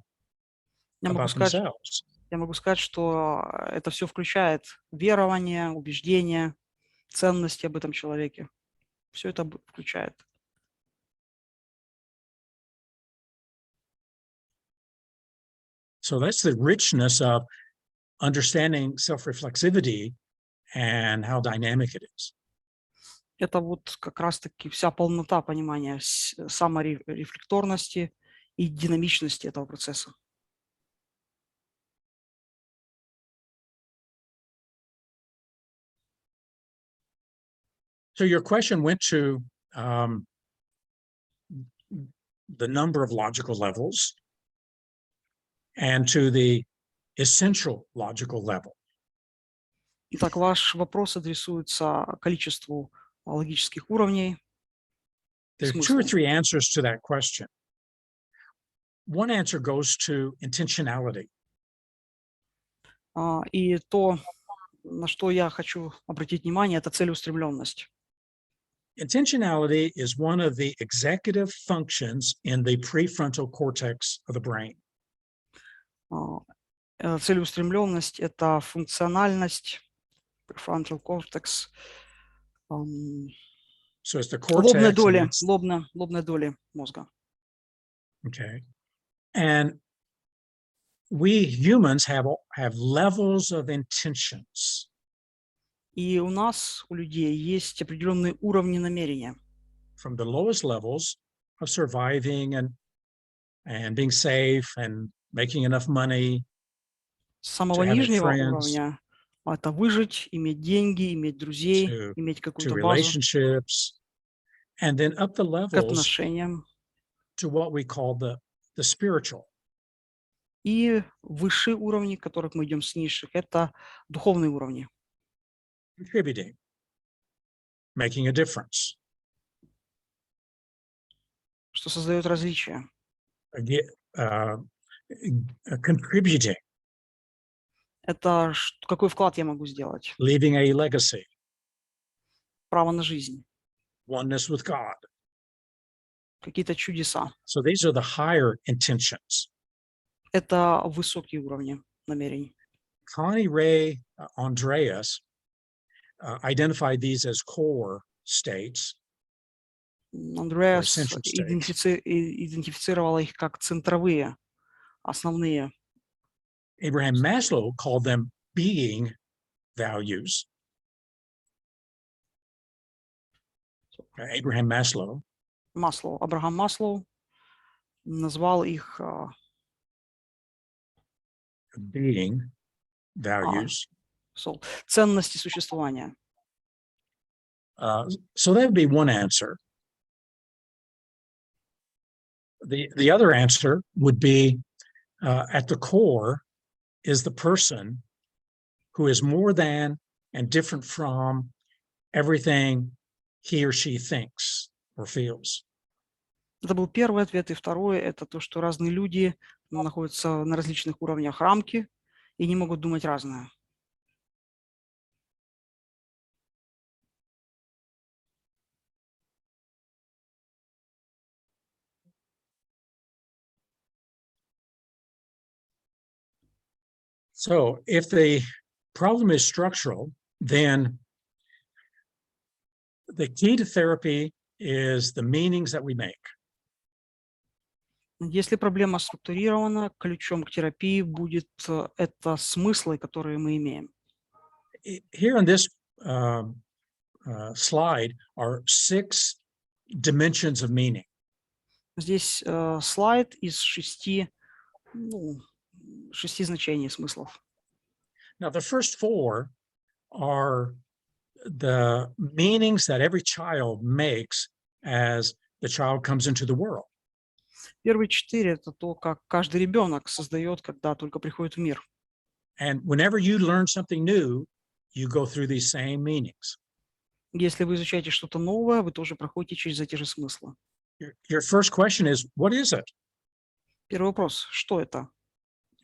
Я могу about сказать, themselves. я могу сказать, что это все включает верование, убеждения, ценности об этом человеке. Все это включает. So that's the richness of understanding self-reflexivity and how dynamic it is. Это вот как раз-таки вся полнота понимания саморефлекторности и динамичности этого процесса. So your question went to the number of logical levels and to the essential logical level. Итак, ваш вопрос адресуется количеству логических уровней. There are two Смыслу. or three answers to that question. One answer goes to intentionality. И то, на что я хочу обратить внимание, это целеустремленность. Intentionality is one of the executive functions in the prefrontal cortex of the brain. Целеустремленность – это функциональность, prefrontal cortex, So it's the лобной cortex. доли, лобной доли мозга. Okay. And we humans have levels of intentions. И у нас, у людей, есть определенные уровни намерения. From the lowest levels of surviving and being safe and making enough money. С самого having нижнего friends, уровня это выжить, иметь деньги, иметь друзей, иметь to какую-то базу, relationships, and then up the к levels отношениям. to what we call the spiritual. И высшие уровни, к которым мы идем с низших, это духовные уровни. Contributing, making a difference, Что создает различия. Contributing, Это какой вклад я могу сделать? leaving a legacy, Право на жизнь, oneness with God. какие-то чудеса. So these are the higher intentions. Это высокие уровни намерений. Connie Ray Andreas identified these as core states. Андреас essential states. идентифицировал их как центровые, основные. Abraham Maslow called them being values. Abraham Maslow. Абрахам Маслоу назвал их Being values. ценности существования. So that would be one answer. The other answer would be at the core is the person who is more than and different from everything he or she thinks or feels. Это был первый ответ. И второй – это то, что разные люди находятся на различных уровнях рамки и не могут думать разное. So if the problem is structural, then the key to therapy is the meanings that we make. Если проблема структурирована, ключом к терапии будет это смыслы, которые мы имеем. Here on this slide are 6 dimensions of meaning. Здесь слайд из 6 значений смыслов. Now, the first 4 are the meanings that every child makes as the child comes into the world. Первые 4 – это то, как каждый ребенок создает, когда только приходит в мир. And whenever you learn something new, you go through these same meanings. Если вы изучаете что-то новое, вы тоже проходите через эти же смыслы. Your first question is, what is it? Первый вопрос – что это?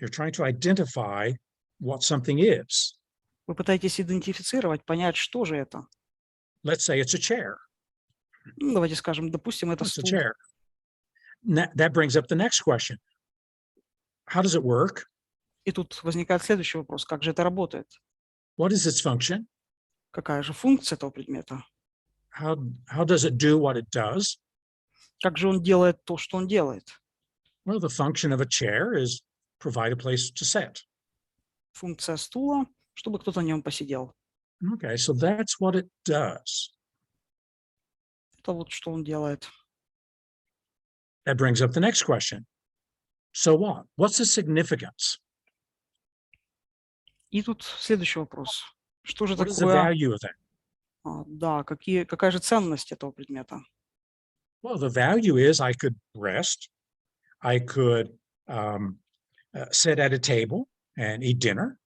You're trying to identify what something is. Вы пытаетесь идентифицировать, понять, что же это. Let's say it's a chair. Давайте скажем, допустим, это It's a стул. chair. That brings up the next question. How does it work? И тут возникает следующий вопрос. Как же это работает? What is its function? Какая же функция этого предмета? How does it do what it does? Как же он делает то, что он делает? Well, the function of a chair is provide a place to sit. Функция стула, чтобы кто-то на нем посидел. Okay, so that's what it does. Это вот что он делает. That brings up the next question. So what? What's the significance? И тут следующий вопрос. Что же What is the такое? value of that? Да, какая же ценность этого предмета? Well, the value is I could rest. I could sit at a table and eat dinner.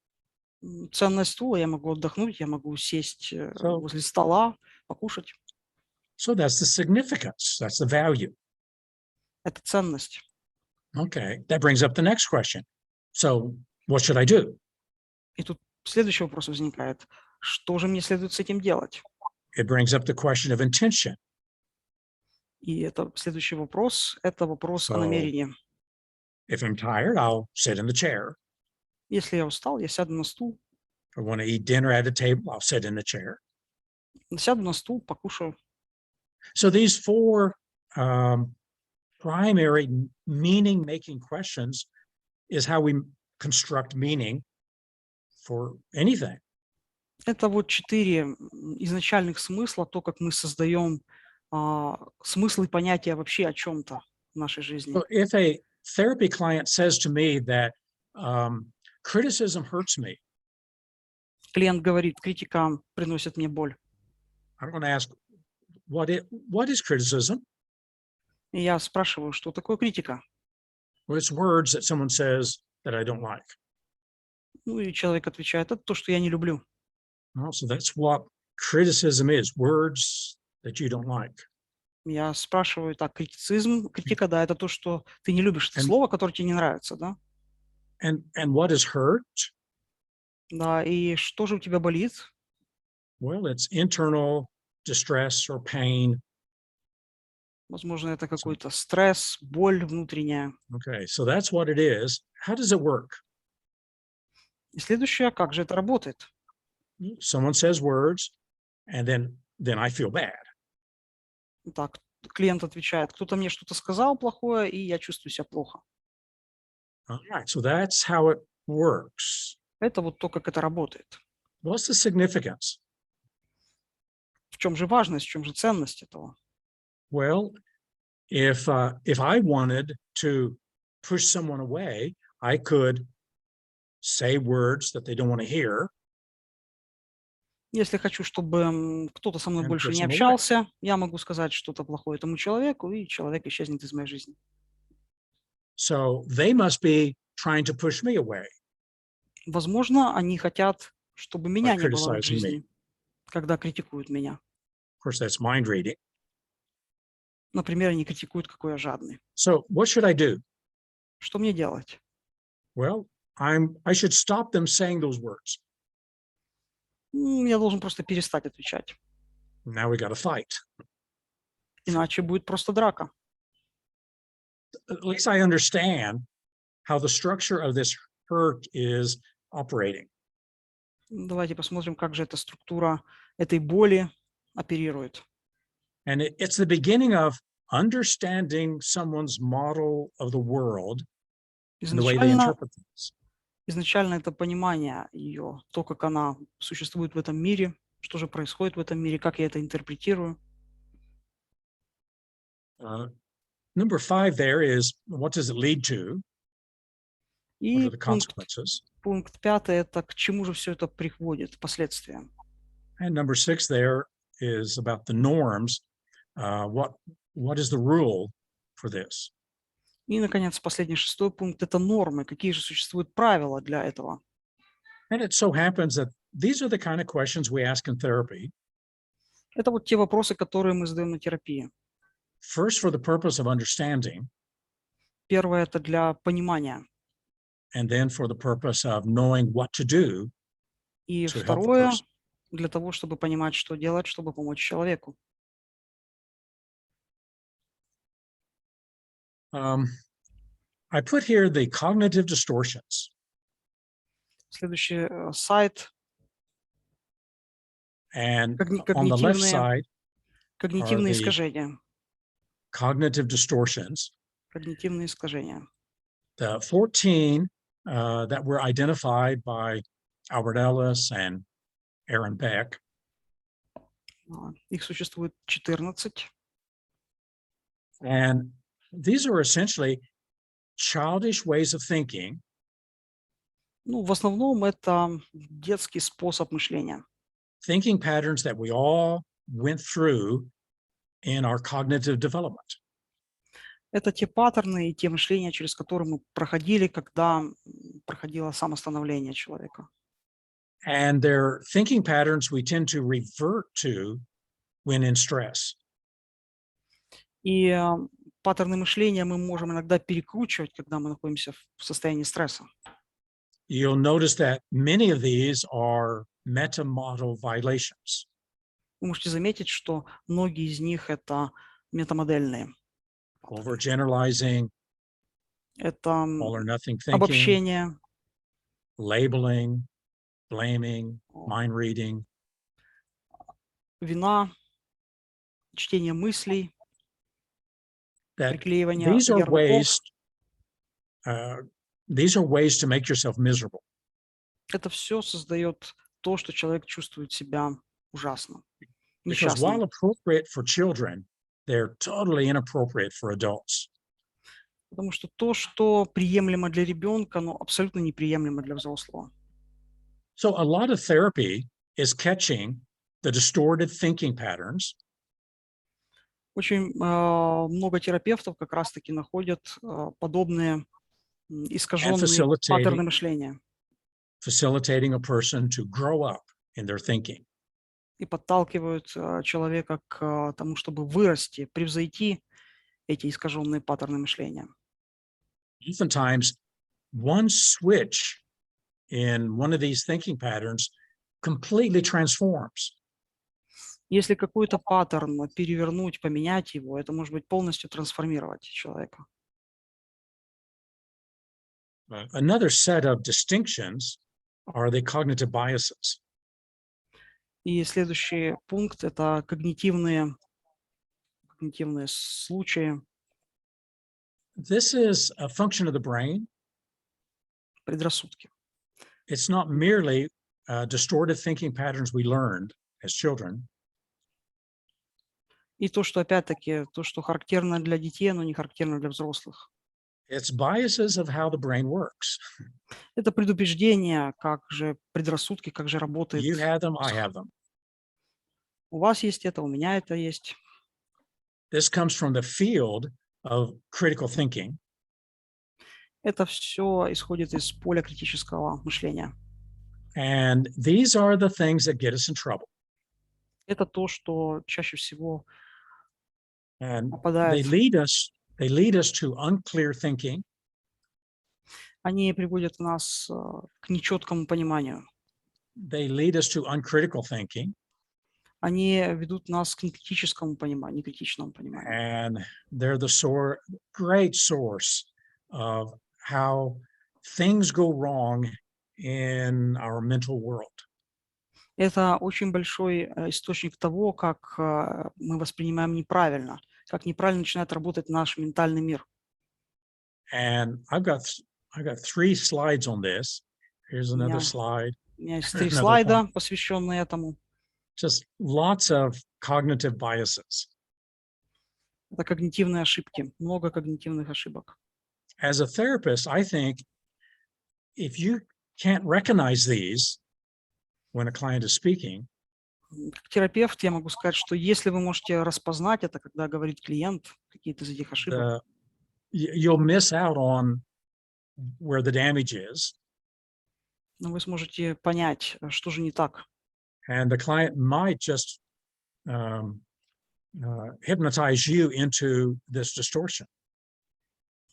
Ценность стула, я могу отдохнуть, я могу сесть So- возле стола, покушать. So that's the significance. That's the value. Это ценность. Okay, that brings up the next question. So what should I do? И тут следующий вопрос возникает. Что же мне следует с этим делать? It brings up the question of intention. И это следующий вопрос – это вопрос о So- намерении. If I'm tired, I'll sit in the chair. Если я устал, я сяду на стул. If I want to eat dinner at a table, I'll sit in the chair. Сяду на стул, покушаю. So these 4 primary meaning-making questions is how we construct meaning for anything. Это вот 4 изначальных смысла, то, как мы создаем смысл и понятие вообще о чем-то в нашей жизни. So if a therapy client says to me that criticism hurts me, Клиент говорит, критика приносит мне боль. I'm going to ask, what is criticism? И я спрашиваю, что такое критика? Well, it's words that someone says that I don't like. Ну и человек отвечает, это то, что я не люблю. Well, so that's what criticism is, words that you don't like. Я спрашиваю, так, критика, да, это то, что ты не любишь, это And- слово, которое тебе не нравится, да? And what is hurt? Да, и что же у тебя болит? Well, it's internal distress or pain. Возможно, это какой-то стресс, боль внутренняя. Okay, so that's what it is. How does it work? И следующее, как же это работает? Someone says words, and then I feel bad. Так, клиент отвечает, кто-то мне что-то сказал плохое, и я чувствую себя плохо. All right, so that's how it works. Это вот то, как это работает. What's the significance? В чем же важность, в чем же ценность этого? Well, if I wanted to push someone away, I could say words that they don't want to hear. Если хочу, чтобы кто-то со мной And больше не push them away. общался, я могу сказать что-то плохое этому человеку, и человек исчезнет из моей жизни. So they must be trying to push me away. Возможно, они хотят, чтобы меня не было в их criticizing me. жизни, когда критикуют меня. Of course, that's mind reading. Например, они критикуют, какой я жадный. So what should I do? Что мне делать? Well, I should stop them saying those words. Я должен просто перестать отвечать. Now we got to fight. Иначе будет просто драка. At least I understand how the structure of this hurt is operating. Давайте посмотрим, как же эта структура этой боли оперирует. And it's the beginning of understanding someone's model of the world and the way they interpret things. Изначально это понимание ее, то, как она существует в этом мире, что же происходит в этом мире, как я это интерпретирую. Number 5 there is, what does it lead to? What И are the consequences? пункт 5 – это к чему же все это приводит, последствия. And number 6 there is about the norms. What is the rule for this? И, наконец, последний, 6 пункт – это нормы. Какие же существуют правила для этого? And it so happens that these are the kind of questions we ask in therapy. Это вот те вопросы, которые мы задаем на терапии. First, for the purpose of understanding, Первое – это для понимания. and then for the purpose of knowing what to do И to help the второе person. – для того, чтобы понимать, что делать, чтобы помочь человеку. I put here the cognitive distortions. Следующий сайт And on the left side, когнитивные the искажения. cognitive distortions. Когнитивные искажения. The 14 that were identified by Albert Ellis and Aaron Beck. Их существует 14. And these are essentially childish ways of thinking. Ну, в основном это детский способ мышления. Thinking patterns that we all went through in our cognitive development. Это те паттерны и те мышления, через которые мы проходили, когда проходило самостановление человека. And they're thinking patterns we tend to revert to when in stress. И паттерны мышления мы можем иногда перекручивать, когда мы находимся в состоянии стресса. You'll notice that many of these are meta-model violations. Вы можете заметить, что многие из них это метамодельные. Overgeneralizing, Это all or nothing thinking, обобщение, labeling, blaming, mind reading. вина, чтение мыслей, That приклеивание these are ярлыков. ways to make yourself miserable. Это все создает то, что человек чувствует себя ужасно, Because while несчастным. appropriate for children, they're totally inappropriate for adults. Потому что то, что приемлемо для ребенка, но абсолютно неприемлемо для взрослого. So a lot of therapy is catching the distorted thinking patterns. Очень много терапевтов как раз-таки находят подобные искаженные паттерны мышления facilitating a person to grow up in their thinking. и подталкивают человека к тому, чтобы вырасти, превзойти эти искаженные паттерны мышления. Oftentimes, one switch in one of these thinking patterns completely transforms. Если какой-то паттерн перевернуть, поменять его, это может быть полностью трансформировать человека. Another set of distinctions are the cognitive biases. И следующий пункт – это когнитивные случаи. This is a function of the brain. Предрассудки. It's not merely distorted thinking patterns we learned as children. И то, что опять-таки, то, что характерно для детей, но не характерно для взрослых. It's biases of how the brain works. Это предубеждение, как же предрассудки, как же работает. You have them, I have them. У вас есть это, у меня это есть. This comes from the field of critical thinking. Это все исходит из поля критического мышления. And these are the things that get us in trouble. Это то, что чаще всего And попадает. they lead us to unclear thinking, Они приводят нас к нечеткому пониманию. they lead us to uncritical thinking, Они ведут нас к некритическому пониманию, некритичному пониманию. and they're the great source of how things go wrong in our mental world. Это очень большой источник того, как мы воспринимаем неправильно, как неправильно начинает работать наш ментальный мир. And I've got 3 slides on this. Here's another Yeah. slide. У меня есть 3 Another слайда, посвященные этому. Just lots of cognitive biases. Это когнитивные ошибки, много когнитивных ошибок. As a therapist, I think if you can't recognize these when a client is speaking, Как терапевт я могу сказать, что если вы можете распознать это, когда говорит клиент, какие-то из этих ошибок, you'll miss out on where the damage is, но вы сможете понять, что же не так. and the client might just hypnotize you into this distortion.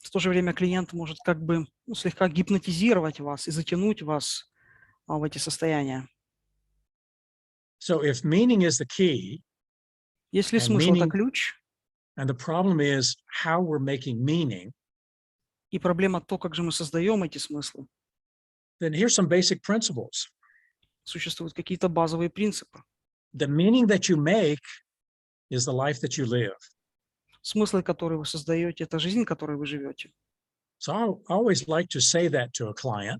В то же время клиент может как бы слегка гипнотизировать вас и затянуть вас в эти состояния. So if meaning is the key, Если And смысл – это meaning- ключ, and the problem is how we're making meaning, и проблема то, как же мы создаем эти смыслы, then here's some basic principles. существуют какие-то базовые принципы. The meaning that you make is the life that you live. Смыслы, которые вы создаете – это жизнь, которой вы живете. So I always like to say that to a client,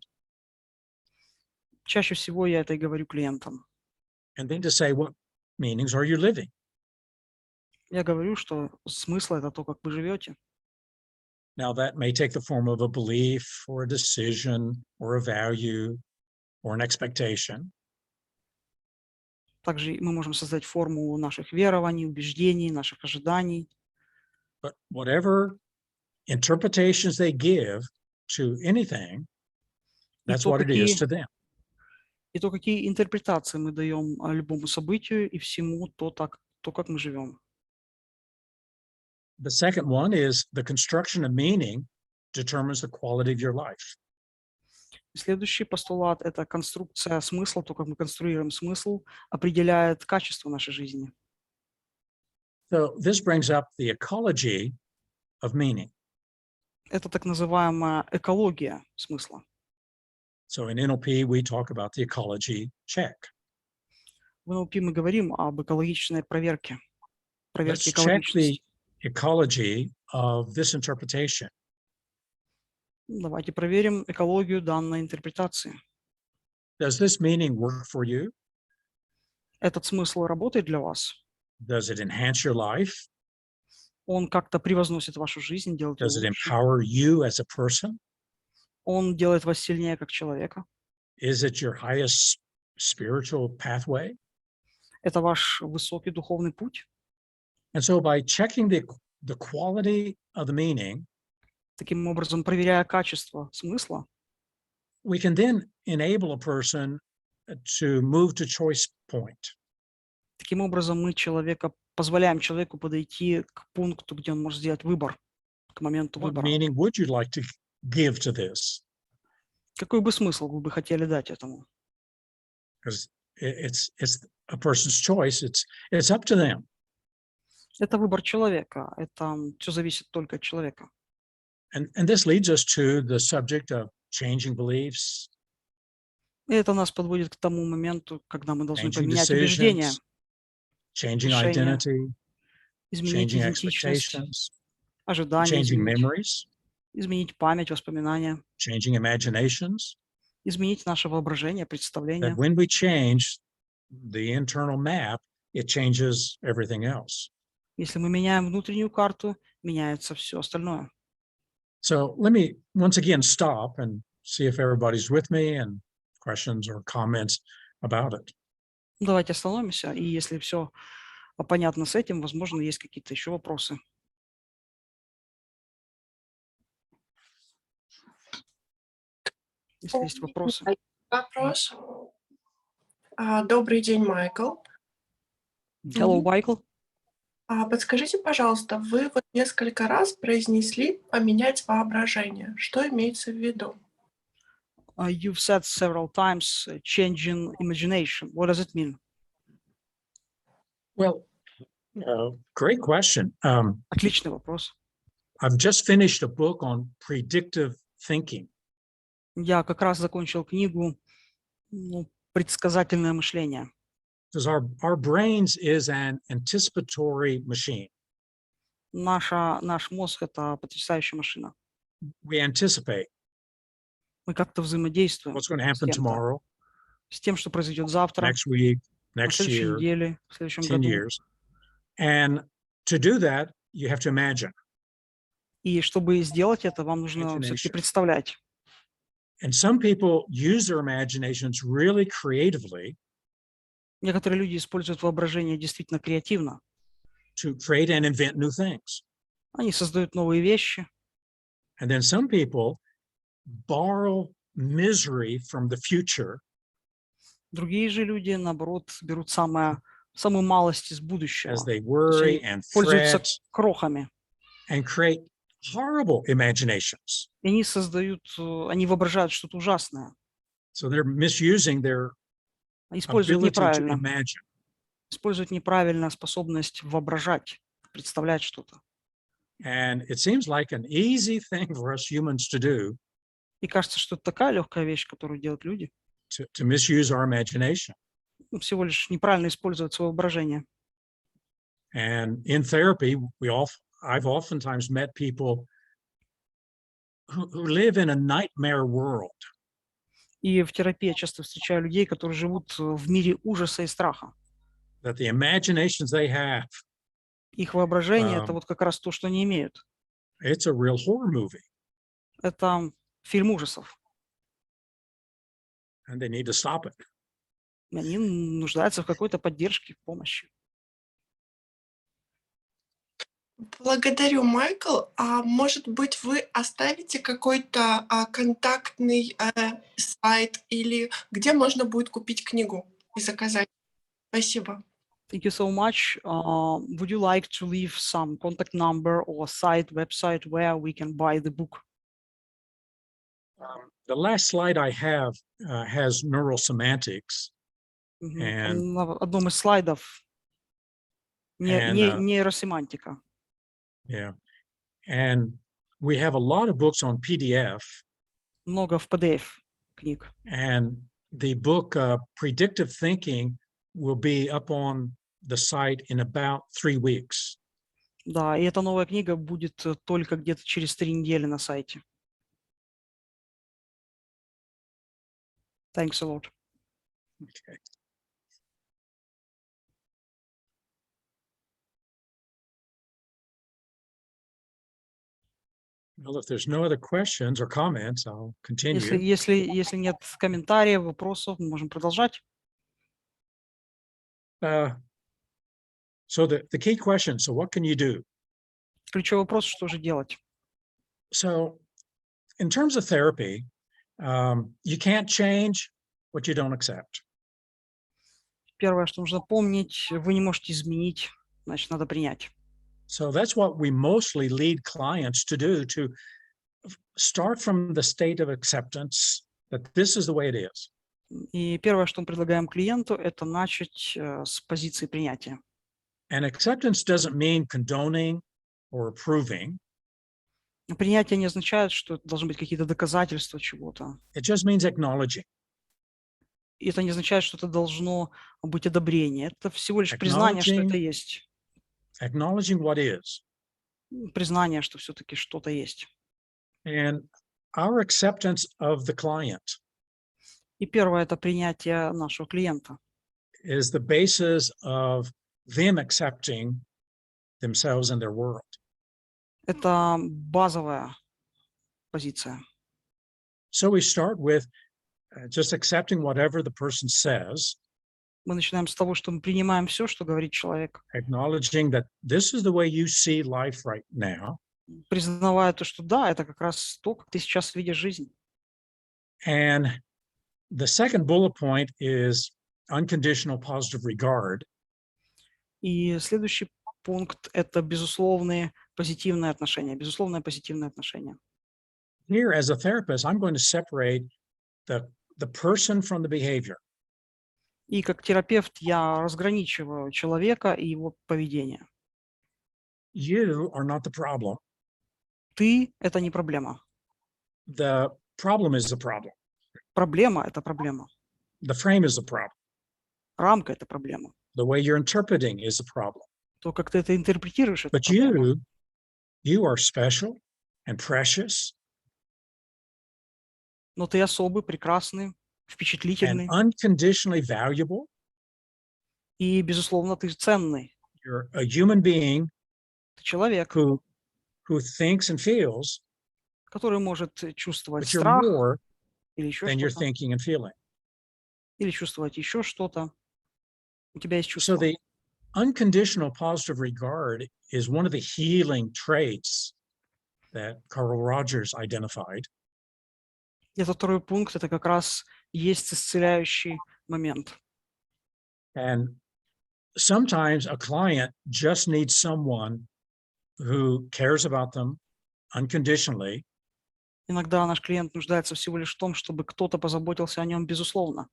Чаще всего я это и говорю клиентам. and then to say, what meanings are you living? Я говорю, что смысл – это то, как вы живете. Now, that may take the form of a belief or a decision or a value or an expectation. Также мы можем создать форму наших верований, убеждений, наших ожиданий. But whatever interpretations they give to anything, that's то, what it is какие- to them. И то, какие интерпретации мы даем любому событию и всему, то, как мы живем. The second one is the construction of meaning determines the quality of your life. И следующий постулат – это конструкция смысла, то, как мы конструируем смысл, определяет качество нашей жизни. So this brings up the ecology of meaning. Это так называемая экология смысла. So in NLP, we talk about the ecology check. В НЛП мы говорим об экологичной проверке. Let's Проверке check экологичности. the ecology of this interpretation. Давайте проверим экологию данной интерпретации. Does this meaning work for you? Этот смысл работает для вас? Does it enhance your life? Он как-то превозносит вашу жизнь, делает ее Does it лучше? empower you as a person? Он делает вас сильнее как человека? Is it your highest spiritual pathway? Это ваш высокий духовный путь? And so by checking the quality of the meaning, Таким образом, проверяя качество смысла, we can then enable a person to move to choice point. таким образом мы позволяем человеку подойти к пункту, где он может сделать выбор, к моменту What выбора. meaning would you like to give to this? Какой бы смысл вы бы хотели дать этому? Because it's a person's choice. It's up to them. Это выбор человека. Это все зависит только от человека. And this leads us to the subject of changing beliefs, И это нас подводит к тому моменту, когда мы должны changing поменять убеждения, decisions, changing решения, identity, изменить changing идентичность, expectations, ожидания, changing изменить, memories, изменить память, воспоминания, changing imaginations. изменить наше воображение, представление. That when we change the internal map, it changes everything else. Если мы меняем внутреннюю карту, меняется все остальное. So let me once again stop and see if everybody's with me and questions or comments about it. Давайте остановимся, и если все понятно с этим, возможно, есть какие-то еще вопросы. Если есть вопросы. Вопрос. Добрый день, Майкл. Hello, Майкл. Подскажите, пожалуйста, вы вот несколько раз произнесли «поменять воображение». Что имеется в виду? You've said several times changing imagination. What does it mean? Well, great question. Отличный вопрос. I've just finished a book on predictive thinking. Я как раз закончил книгу «Предсказательное мышление». Because our brains is an anticipatory machine. Наш мозг – это потрясающая машина. We anticipate Мы как-то взаимодействуем what's going to с happen кем-то, tomorrow, с тем, что произойдет завтра, next week, на next следующей year, неделе, в следующем 10 году. years. And to do that, you have to imagine. И чтобы сделать это, вам нужно все-таки Imagination. представлять. And some people use their imaginations really creatively Некоторые люди используют воображение действительно креативно. to create and invent new things. Они создают новые вещи. And then some people borrow misery from the future Другие же люди, наоборот, берут самую малость из as будущего. they worry они and пользуются fret крохами. and create horrible imaginations. И они воображают что-то ужасное. So they're misusing their Используют ability to неправильно. imagine. Используют неправильно способность воображать, представлять что-то. And it seems like an easy thing for us humans to do И кажется, что это такая легкая вещь, которую делают люди. to misuse our imagination. Всего лишь неправильно использовать свое воображение. And in therapy, I've oftentimes met people who live in a nightmare world. И в терапии я часто встречаю людей, которые живут в мире ужаса и страха. That the imaginations they have, Их воображение – это вот как раз то, что они имеют. it's a real horror movie, Это фильм ужасов. and they need to stop it. И они нуждаются в какой-то поддержке, помощи. Благодарю, Майкл. Может быть, вы оставите какой-то контактный сайт или где можно будет купить книгу и заказать? Спасибо. Thank you so much. Would you like to leave some contact number or website where we can buy the book? The last slide I have has neural semantics. And- На одном из слайдов нейросемантика. Yeah. And we have a lot of books on PDF. Много в PDF книг. And the book Predictive Thinking will be up on the site in about 3 weeks. Да, и эта новая книга будет только где-то через 3 недели на сайте. Thanks a lot. Okay. Well, if there's no other questions or comments, I'll continue. Если нет комментариев, вопросов, мы можем продолжать. So the key question, so what can you do? Ключевой вопрос, что же делать? So in terms of therapy, you can't change what you don't accept. Первое, что нужно помнить, вы не можете изменить, значит, надо принять. So that's what we mostly lead clients to do, to start from the state of acceptance that this is the way it is. И первое, что мы предлагаем клиенту, это начать с позиции принятия. And acceptance doesn't mean condoning or approving. Принятие не означает, что это должны быть какие-то доказательства чего-то. It just means acknowledging. И это не означает, что это должно быть одобрение. Это всего лишь признание, что это есть. Acknowledging what is. Признание, что все-таки что-то есть. And our acceptance of the client И первое – это принятие нашего клиента. is the basis of them accepting themselves and their world. Это базовая позиция. So we start with just accepting whatever the person says, Мы начинаем с того, что мы принимаем все, что говорит человек, acknowledging that this is the way you see life right now. признавая то, что да, это как раз то, как ты сейчас видишь жизнь. And the second bullet point is unconditional positive regard. И следующий пункт – это безусловные позитивные отношения, безусловное позитивное отношение. Here, as a therapist, I'm going to separate the person from the behavior. И как терапевт я разграничиваю человека и его поведение. You are not the problem. Ты – это не проблема. The problem is the problem. Проблема – это проблема. The frame is the problem. Рамка – это проблема. The way you're interpreting is the problem. То, как ты это интерпретируешь, это But проблема. you are special and precious Но ты особый, прекрасный, and впечатлительный. unconditionally valuable. И, безусловно, ты ценный. You're a human being Ты человек, who thinks and feels, который может чувствовать but you're страх more или еще than you're что-то, thinking and feeling. или чувствовать еще что-то. У тебя есть So чувство. the unconditional positive regard is one of the healing traits that Carl Rogers identified. Это второй пункт, это как раз есть исцеляющий момент. And sometimes a client just needs someone who cares about them unconditionally Иногда наш клиент нуждается всего лишь в том, чтобы кто-то позаботился о нем безусловно,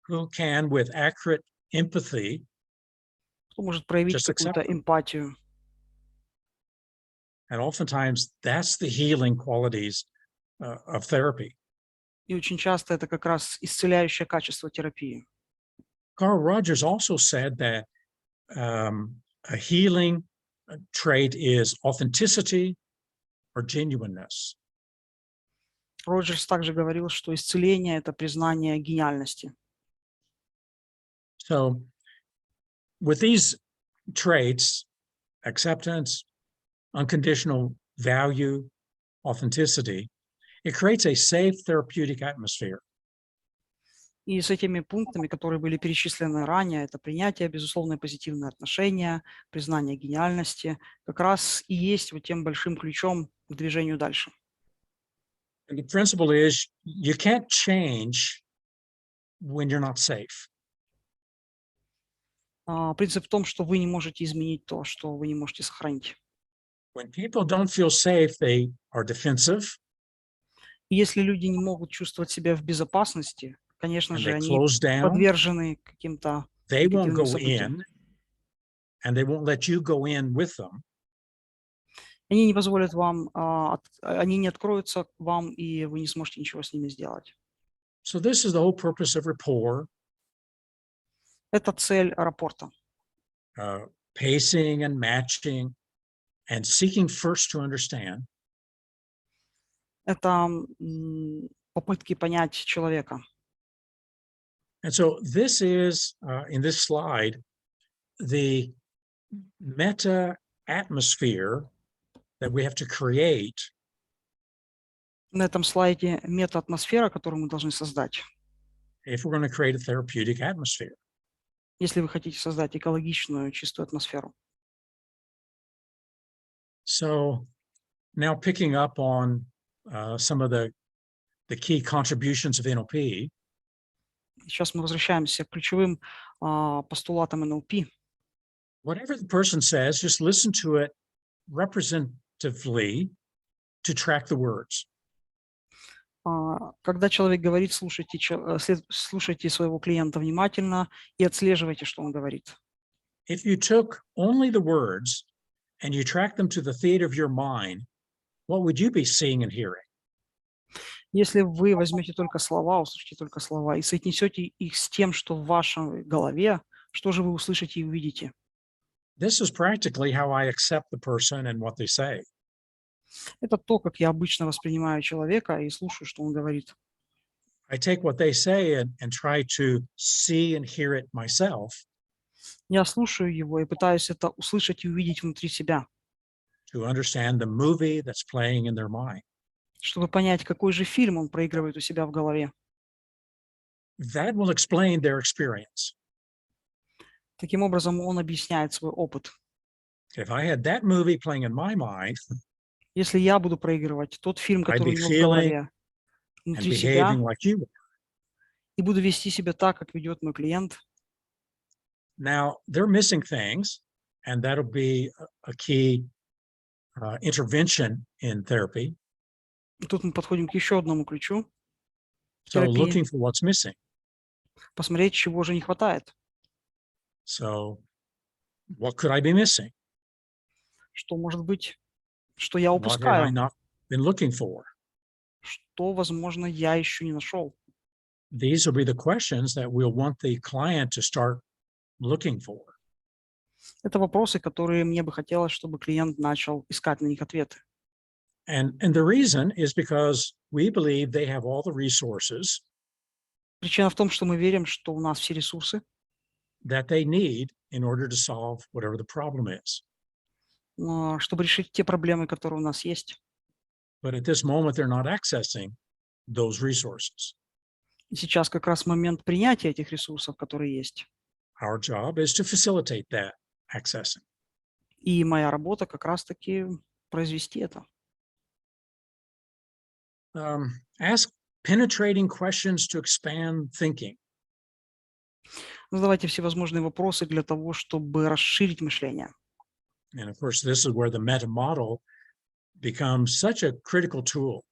who can, with accurate empathy, кто может проявить Just accept какую-то them. эмпатию. and oftentimes that's the healing qualities of therapy. И очень часто это как раз исцеляющее качество терапии. Carl Rogers also said that a healing trait is authenticity or genuineness. Роджерс также говорил, что исцеление – это признание гениальности. So with these traits, acceptance, unconditional value, authenticity, it creates a safe therapeutic atmosphere. И с этими пунктами, которые были перечислены ранее, это принятие, безусловное позитивное отношение, признание гениальности, как раз и есть вот тем большим ключом к движению дальше. And the principle is you can't change when you're not safe. Принцип в том, что вы не можете изменить то, что вы не можете сохранить. When people don't feel safe, they are defensive И если люди не могут чувствовать себя в безопасности, конечно and же, they они close down. подвержены каким-то They won't негативным go событиям. in and they won't let you go in with them. Они не позволят вам, они не откроются вам, и вы не сможете ничего с ними сделать. So this is the whole purpose of rapport, Это цель рапорта. pacing and matching and seeking first to understand. Это попытки понять человека. And so this is, in this slide, the meta atmosphere that we have to create На этом слайде мета-атмосфера, которую мы должны создать, if we're going to create a therapeutic atmosphere. если вы хотите создать экологичную, чистую атмосферу. So now picking up on some of the key contributions of NLP, Сейчас мы возвращаемся к ключевым постулатам НЛП. whatever the person says, just listen to it representatively to track the words. Когда человек говорит, слушайте своего клиента внимательно и отслеживайте, что он говорит. If you took only the words and you track them to the theater of your mind, what would you be seeing and hearing? Если вы возьмете только слова, услышите только слова и соотнесете их с тем, что в вашей голове, что же вы услышите и увидите? This is practically how I accept the person and what they say. Это то, как я обычно воспринимаю человека и слушаю, что он говорит. I take what they say and try to see and hear it myself Я слушаю его и пытаюсь это услышать и увидеть внутри себя, to understand the movie that's playing in their mind. чтобы понять, какой же фильм он проигрывает у себя в голове. That will explain their experience. Таким образом, он объясняет свой опыт. If I had that movie playing in my mind Если я буду проигрывать тот фильм, I'd который be у него в feeling голове, and внутри себя, behaving like you were. и буду вести себя так, как ведет мой клиент, Now, they're missing things, and that'll be a key intervention in therapy. И тут мы подходим к еще одному ключу в So терапии. looking for what's missing. Посмотреть, чего же не хватает. So what could I be missing? Что может быть, что я What have I упускаю, not been looking for? что, возможно, я еще не нашел. These will be the questions that we'll want the client to start looking for. Это вопросы, которые мне бы хотелось, чтобы клиент начал искать на них ответы. And the reason is because we believe they have all the resources Причина в том, что мы верим, что у нас все ресурсы, that they need in order to solve whatever the problem is. чтобы решить те проблемы, которые у нас есть. But at this moment, they're not accessing those resources. И сейчас как раз момент принятия этих ресурсов, которые есть. Our job is to facilitate that accessing. И моя работа как раз-таки произвести это. Ask penetrating questions to expand thinking. Задавайте всевозможные вопросы для того, чтобы расширить мышление. And of course, this is where the meta model becomes such a critical tool.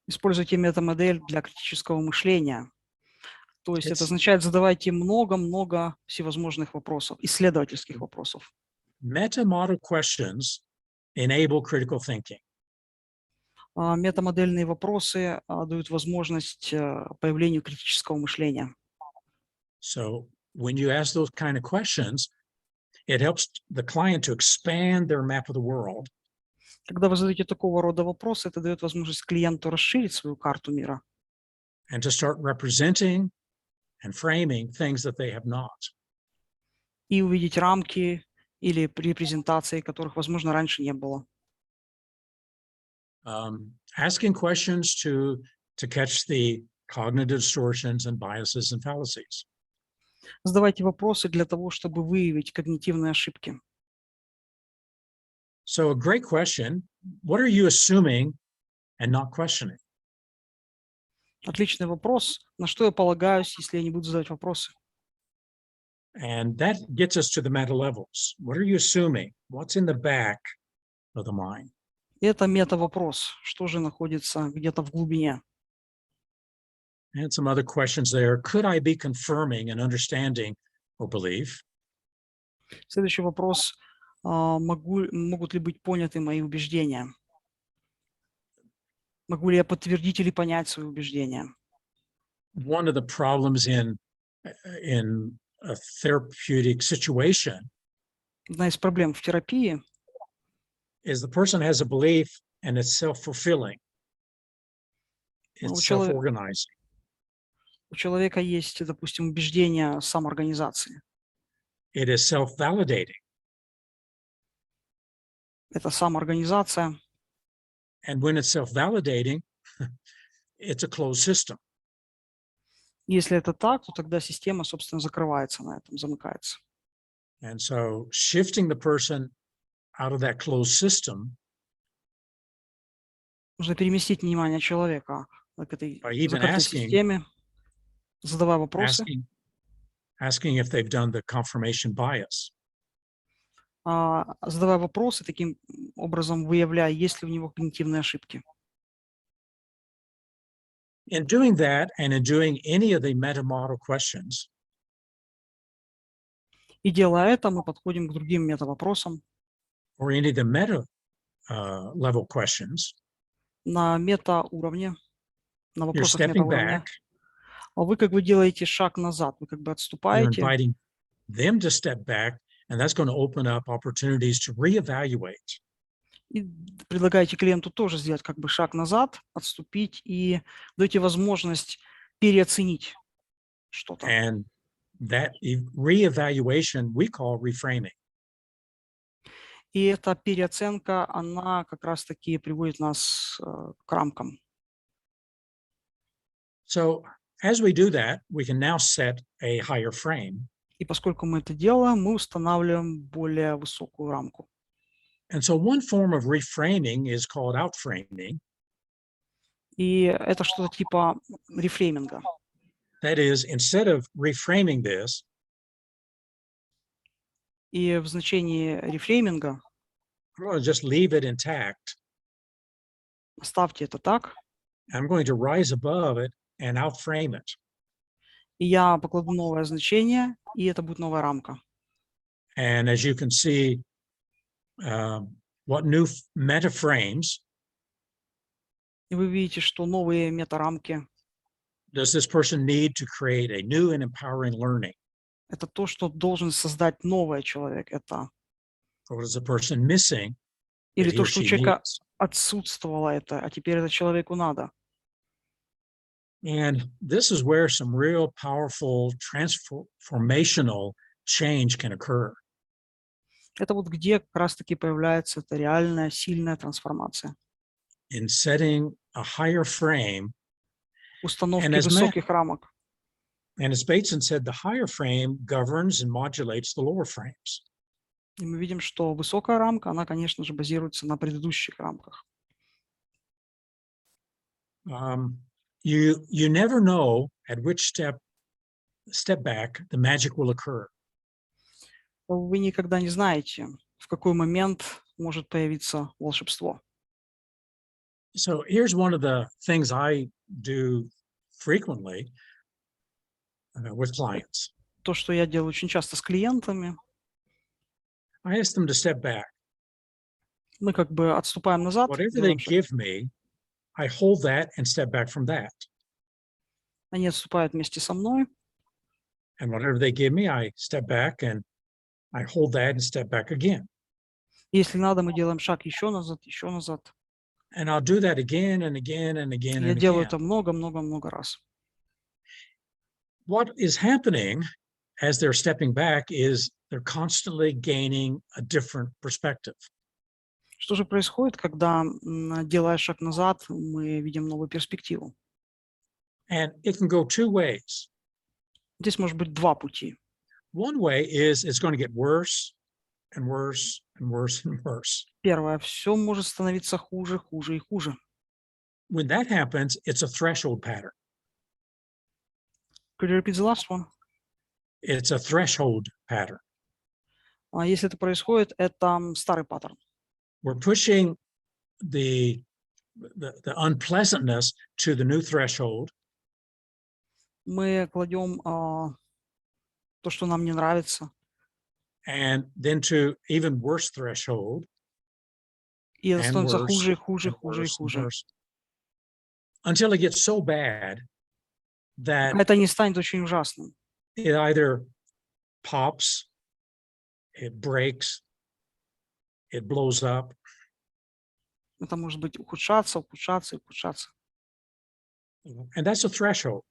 Используйте метамодель для критического мышления. То есть это It's- означает, задавайте много-много всевозможных вопросов, исследовательских вопросов. Meta model questions enable critical thinking. Метамодельные вопросы дают возможность появлению критического мышления. So when you ask those kind of questions, it helps the client to expand their map of the world. Когда вы задаете такого рода вопросы, это дает возможность клиенту расширить свою карту мира And to start representing and framing things that they have not. и увидеть рамки или репрезентации, которых, возможно, раньше не было. Asking questions to catch the cognitive distortions and biases and fallacies. Задавайте вопросы для того, чтобы выявить когнитивные ошибки. So a great question, what are you assuming and not questioning? Отличный вопрос. На что я полагаюсь, если я не буду задавать вопросы? And that gets us to the meta levels. What are you assuming? What's in the back of the mind? И это мета-вопрос. Что же находится где-то в глубине? And some other questions there. Could I be confirming an understanding or belief? Следующий вопрос. Могут ли быть поняты мои убеждения? Могу ли я подтвердить или понять свои убеждения? One of the problems in a therapeutic situation Одна из проблем в терапии is the person has a belief and it's self-fulfilling. Ну, It's человек- self-organizing. у человека есть, допустим, убеждения самоорганизации. It is self-validating. Это самоорганизация. And when it's self-validating, it's a closed system. Если это так, то тогда система, собственно, закрывается на этом, замыкается. And so shifting the person out of that closed system Нужно переместить внимание человека к этой By even закрытой asking- системе, задавая вопросы, asking if they've done the confirmation bias. задавая вопросы, таким образом выявляя, есть ли у него когнитивные ошибки. In doing that and in doing any of the meta model questions, И делая это, мы подходим к другим метавопросам. or any of the meta level questions, На метауровне, на you're вопросах stepping метауровня. back, Вы как бы делаете шаг назад, вы как бы you're отступаете, inviting them to step back, and that's going to open up opportunities to reevaluate. и предлагаете клиенту тоже сделать как бы шаг назад, отступить и даете возможность переоценить что-то. And that reevaluation we call reframing. И эта переоценка, она как раз-таки приводит нас к рамкам. So as we do that, we can now set a higher frame. И поскольку мы это делаем, мы устанавливаем более высокую рамку. And so one form of reframing is called outframing. И это что-то типа рефрейминга. That is, instead of reframing this, И в значении рефрейминга I'm going to just leave it intact. оставьте это так, I'm going to rise above it and outframe it. и я покладу новое значение, и это будет новая рамка. And as you can see, what new meta frames И вы видите, что новые метарамки does this person need to create a new and empowering learning? – это то, что должен создать новый человек. Это Or is the person missing that или he то, or что у she человека needs? отсутствовало это, а теперь это человеку надо. And this is where some real powerful transformational change can occur. Это вот где как раз-таки появляется эта реальная, сильная трансформация. In setting a higher frame, Установки as высоких рамок. and as Bateson said, the higher frame governs and modulates the lower frames. И мы видим, что высокая рамка, она, конечно же, базируется на предыдущих рамках. You never know at which step back the magic will occur. Вы никогда не знаете, в какой момент может появиться волшебство. So here's one of the things I do frequently with clients. То, что я делаю очень часто с клиентами, I ask them to step back. мы как бы отступаем назад, Whatever they делаем шаг. give me, I hold that and step back from that. Они отступают вместе со мной, And whatever they give me, I step back and I hold that and step back again. если надо, мы делаем шаг еще назад, еще назад. And I'll do that again and again and again Я and делаю again. это много-много-много раз. What is happening as they're stepping back is they're constantly gaining a different perspective. Что же происходит, когда, делая шаг назад, мы видим новую перспективу? And it can go two ways. Здесь может быть два пути. One way is it's going to get worse and worse and worse and worse. Первое, все может становиться хуже, хуже и хуже. When that happens, it's a threshold pattern. Could you repeat the last one? It's a threshold pattern. А если это происходит, это старый паттерн. We're pushing the unpleasantness to the new threshold, Мы кладем то, что нам не нравится, and then to even worse threshold, и это and становится worse, хуже, и хуже, и and хуже, и worse, and хуже. worse, until it gets so bad that Это не станет очень ужасным. it either pops, it breaks, it blows up, Это может быть ухудшаться, ухудшаться, и ухудшаться. and that's a threshold.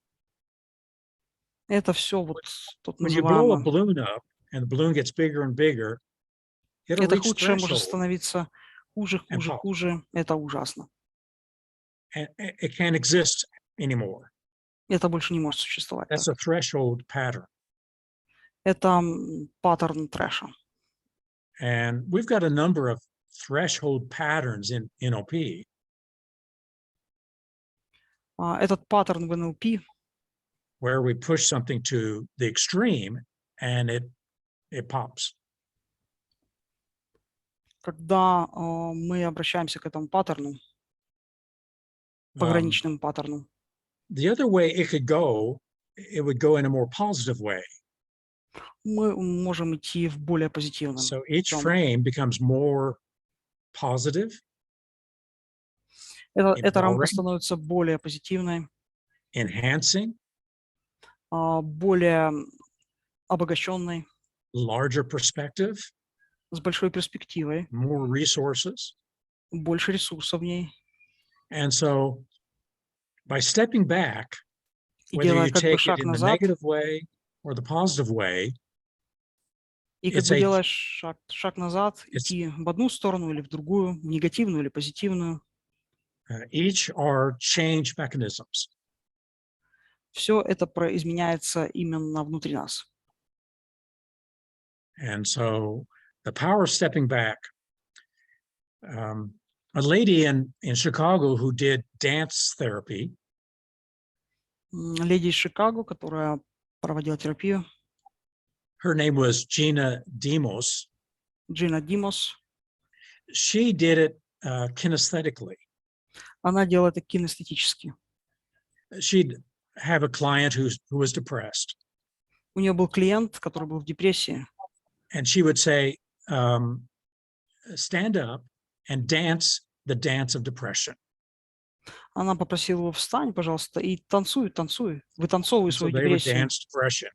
Это все вот тот When you blow a называемый. balloon up and the balloon gets bigger and bigger, it'll Это reach худшее может threshold, становиться хуже, and хуже, pop. хуже. Это ужасно. and it can't exist anymore. Это больше не может существовать That's так. a threshold pattern. Это паттерн трэша. And we've got a number of threshold patterns in NLP. Этот паттерн в НЛП, Where we push something to the extreme and it pops. когда мы обращаемся к этому паттерну, пограничному паттерну, The other way it would go in a more positive way. мы можем идти в более позитивном. So each путем. frame becomes more positive, Эта рамка empowering, становится более позитивной, enhancing, более обогащенной, larger perspective, с большой перспективой, more resources. больше ресурсов в ней. And so by stepping back, И whether делая you как бы take it шаг in the назад, negative way or the positive way, и как it's бы a- делаешь шаг назад, it's- идти в одну сторону или в другую, в негативную или позитивную. each are change mechanisms. Все это изменяется именно внутри нас. And so the power of stepping back. A lady in Chicago who did dance therapy, Леди из Чикаго, которая проводила терапию, her name was Gina Demos. Джина Димос. She did it kinesthetically. Она делала это кинестетически. She'd have a client who was depressed, У нее был клиент, который был в депрессии. and she would say, stand up and dance the dance of depression. Она попросила его: встань, пожалуйста, и танцуй, танцуй, вытанцовывай So свою they would депрессию. dance depression.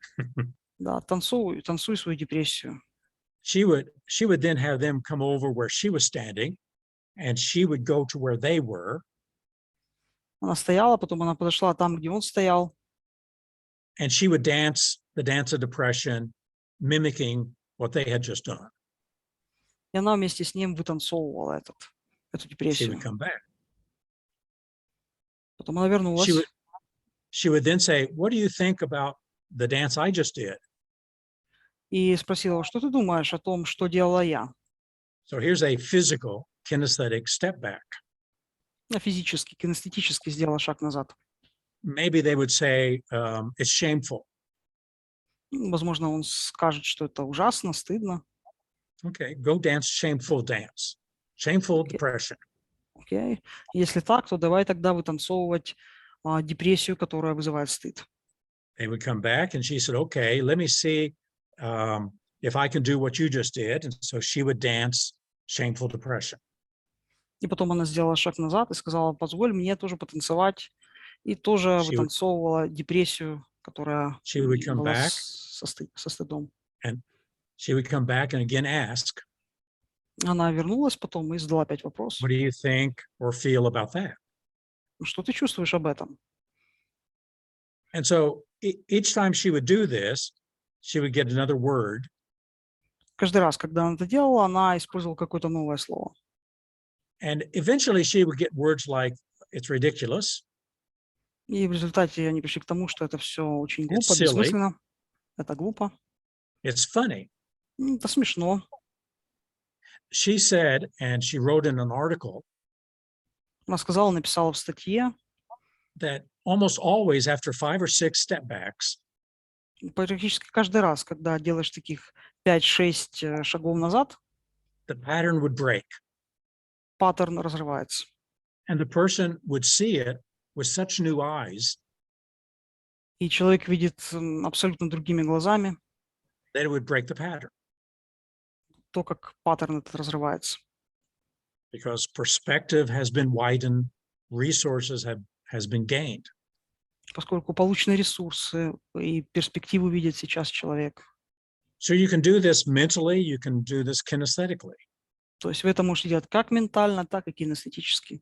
Да, танцуй, танцуй свою депрессию. She would then have them come over where she was standing, and she would go to where they were, Она стояла, потом она подошла там, где он стоял, and she would dance the dance of depression, mimicking what they had just done. и она вместе с ним вытанцовывала эту She депрессию. would come back. Потом она вернулась. She would then say, what do you think about the dance I just did? И спросила: что ты думаешь о том, что делала я? So here's a physical kinesthetic step back. Она физически, кинестетически сделала шаг назад. Maybe they would say, it's shameful. Возможно, он скажет, что это ужасно, стыдно. Okay, go dance shameful dance. Shameful depression. Окей. Если так, то давай тогда вытанцовывать депрессию, которая вызывает стыд. They would come back and she said, okay, let me see if I can do what you just did. And so she would dance shameful depression. И потом она сделала шаг назад и сказала: позволь мне тоже потанцевать. И тоже вытанцовывала депрессию, которая была со стыдом. She would come back and again ask, Она вернулась потом и задала опять вопрос: what do you think or feel about that? что ты чувствуешь об этом? And so each time she would do this, she would get another word. Каждый раз, когда она это делала, она использовала какое-то новое слово. And eventually she would get words like, it's ridiculous. И в результате они пришли к тому, что это все очень глупо, It's silly. бессмысленно. Это глупо. It's funny. Это смешно. She said, and she wrote in an article, Она сказала, написала в статье, that almost always after 5 or 6 step backs, практически каждый раз, когда делаешь таких 5-6 шагов назад, the pattern would break. паттерн разрывается. And the person would see it with such new eyes И человек видит абсолютно другими глазами that it would break the pattern. То, как паттерн этот разрывается. Because perspective has been widened, resources has been gained. Поскольку получены ресурсы и перспективу видит сейчас человек. So you can do this mentally, you can do this kinesthetically. То есть вы это можете делать как ментально, так и кинестетически.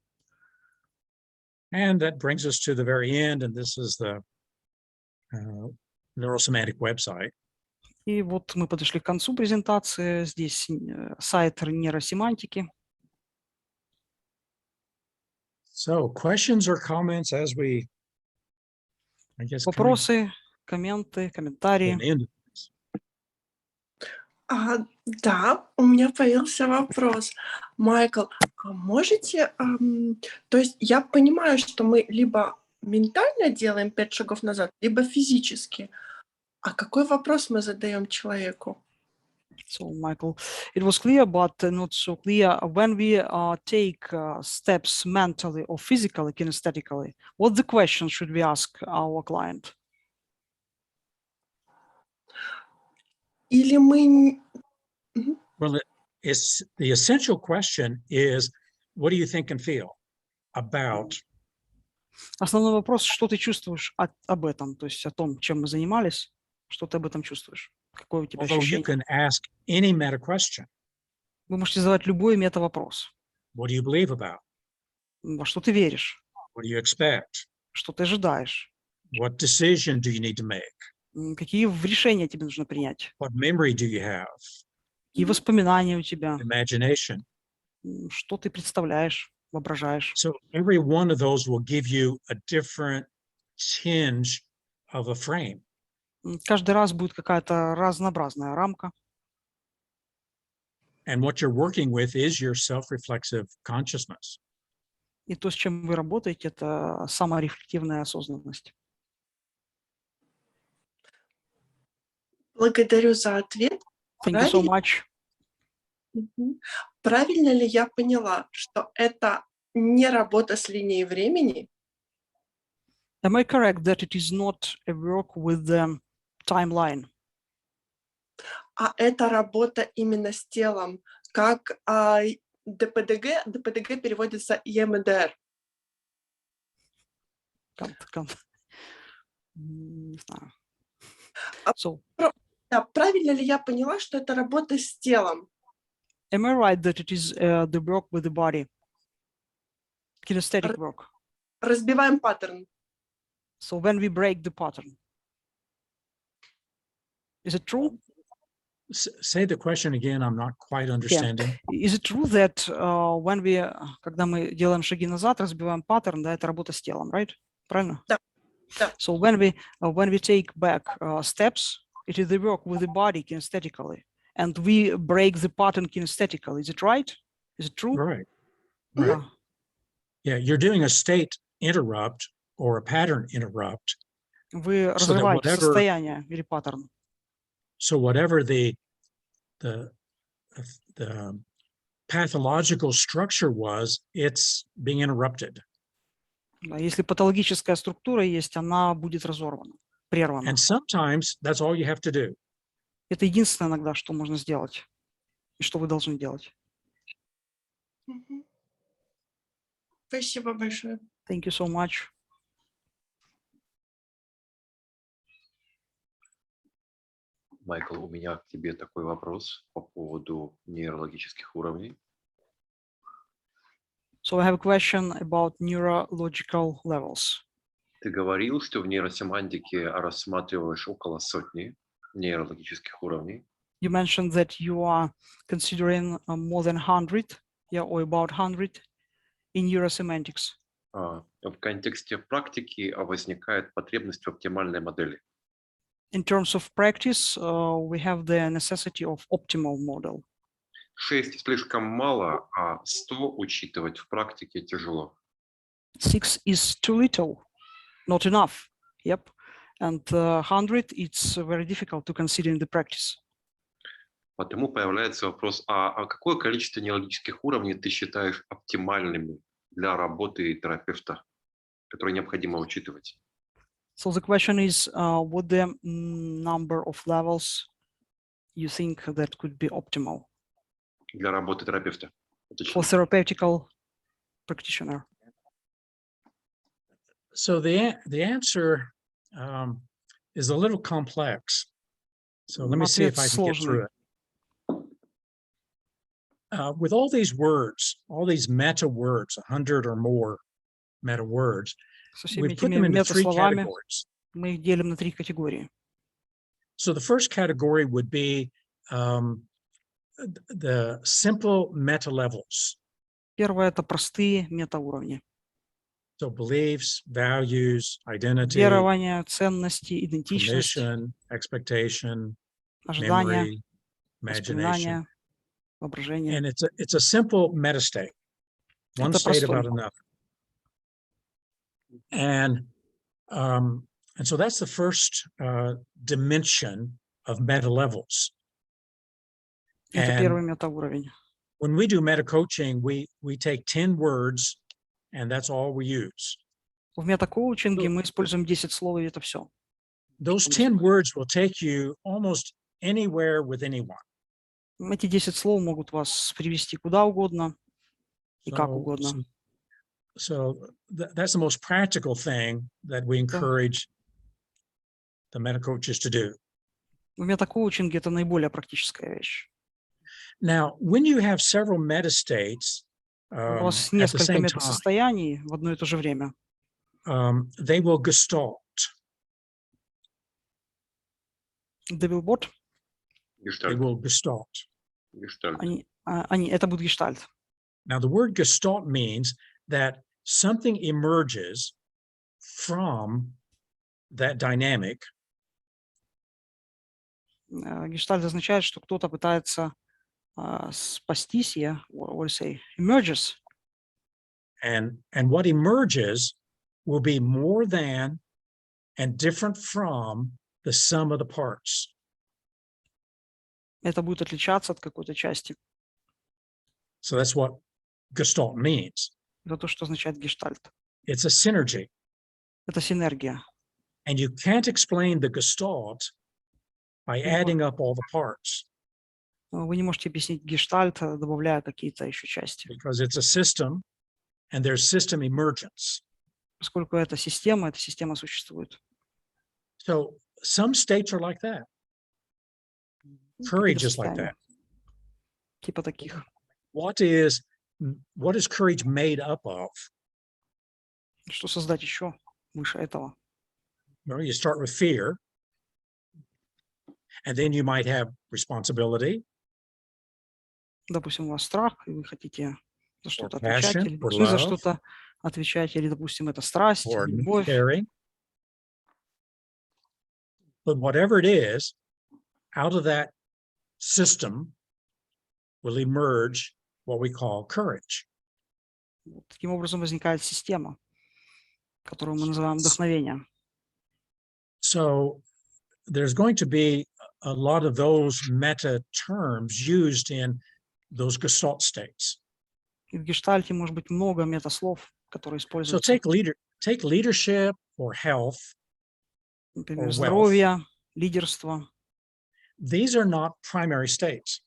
And that brings us to the very end, and this is the neurosemantic website. И вот мы подошли к концу презентации. Здесь сайт нейросемантики. So questions or comments as we, I guess, Вопросы, комментарии. Да, у меня появился вопрос. Майкл, а можете, то есть я понимаю, что мы либо ментально делаем 5 шагов назад, либо физически. А какой вопрос мы задаем человеку? So, Michael, it was clear, but not so clear. When we take steps mentally or physically, kinesthetically, what the question should we ask our client? Или мы... Well, it's the essential question is, what do you think and feel about? Основной вопрос, что ты чувствуешь об этом, то есть о том, чем мы занимались, что ты об этом чувствуешь, какое у тебя Although you ощущение. can ask any meta question. Вы можете задавать любой мета-вопрос. What do you believe about? Во что ты веришь, What do you expect? что ты ожидаешь, What decision do you need to make? какие решения тебе нужно принять, What memory do you have? какие воспоминания у тебя, Imagination. что ты представляешь, воображаешь. So every one of those will give you a different tinge of a frame. Каждый раз будет какая-то разнообразная рамка. And what you're working with is your self-reflexive consciousness. И то, с чем вы работаете, это саморефлективная осознанность. Благодарю за ответ. Thank you so Правильно, much. правильно ли я поняла, что это не работа с линией времени, Am I correct that it is not a work with the timeline? а это работа именно с телом, как ДПДГ переводится ЕМДР. Не знаю. А So, Да, правильно ли я поняла, что это работа с телом? am I right that it is the work with the body? Kinesthetic work. Разбиваем паттерн. So when we break the pattern. Is it true? Say the question again. I'm not quite understanding. Is it true that when we, когда мы делаем шаги назад, разбиваем паттерн, да, это работа с телом, right? Правильно? Да. Да. So when we take back steps, it is the work with the body kinesthetically, and we break the pattern kinesthetically. Is it right? Is it true? Right. Right. Yeah, you're doing a state interrupt or a pattern interrupt. Вы So that разрываете whatever- состояние или паттерн. So whatever the pathological structure was, it's being interrupted. Да, если патологическая структура есть, она будет разорвана, прервана. And sometimes that's all you have to do. Это единственное иногда, что можно сделать и что вы должны делать. Спасибо большое. Thank you so much. Майкл, у меня к тебе такой вопрос по поводу нейрологических уровней. So I have a question about neurological levels. Ты говорил, что в нейросемантике рассматриваешь около сотни нейрологических уровней. You mentioned that you are considering more than 100, yeah, or about 100 in neurosemantics. В контексте практики возникает потребность в оптимальной модели. In terms of practice, we have the necessity of optimal model. 6 слишком мало, а 100 учитывать в практике тяжело. 6 is too little, not enough. Yep. And 100, it's very difficult to consider in the practice. Потому появляется вопрос, а какое количество нейрологических уровней ты считаешь оптимальными для работы терапевта, которые необходимо учитывать? So the question is, what the number of levels you think that could be optimal Для работы терапевта. for therapeutical practitioner? So the answer is a little complex. So let me see if I can get through it. With all these words, all these meta words, 100 or more meta words, Со всеми we put этими them into three метасловами categories. мы их делим на 3 категории. So the first category would be the simple meta levels. Первое — это простые метауровни. So beliefs, values, identity, Верование, ценности, идентичность, permission, expectation, ожидания, memory, imagination. воспоминания, воображение. And it's a simple meta state. One Это state простой. about another. And so that's the first dimension of meta levels. Это And первый метауровень. when we do meta coaching, we take 10 words and that's all we use. В метакоучинге мы используем 10 слов, и это все. Those 10 words will take you almost anywhere with anyone. Эти 10 слов могут вас привести куда угодно и как угодно. So that's the most practical thing that we encourage the meta coaches to do. В метакоучинге это наиболее практическая вещь. Now, when you have several meta states У at вас the несколько same time, метасостояний в одно и то же время. they will gestalt. They will what? They will gestalt. Это будет гештальт. Now, the word gestalt means that something emerges from that dynamic. Гештальт означает, что кто-то пытается спастись, or say, emerges. And what emerges will be more than and different from the sum of the parts. Это будет отличаться от какой-то части. So that's what Gestalt means. Это то, что означает гештальт. It's a synergy. Это синергия. And you can't explain the Gestalt by adding up all the parts, Вы не можете объяснить гештальт, добавляя какие-то еще части. because it's a system and there's system emergence. Поскольку эта система существует. So some states are like that. Courage is like that. Типа таких. What is courage made up of? Что создать еще выше этого? Well, you start with fear, and then you might have responsibility, Допустим, у вас страх, и вы хотите за что-то passion, отвечать, или or вы за love, что-то отвечаете, или, допустим, это страсть, or любовь. caring. But whatever it is, out of that system will emerge what we call courage. Вот таким образом возникает система, которую мы называем вдохновением. So there's going to be a lot of those meta terms used in those Gestalt states. И в гештальте может быть много метаслов, которые So используются. take leadership or health. Например, or wealth. здоровье, лидерство. These are not primary states.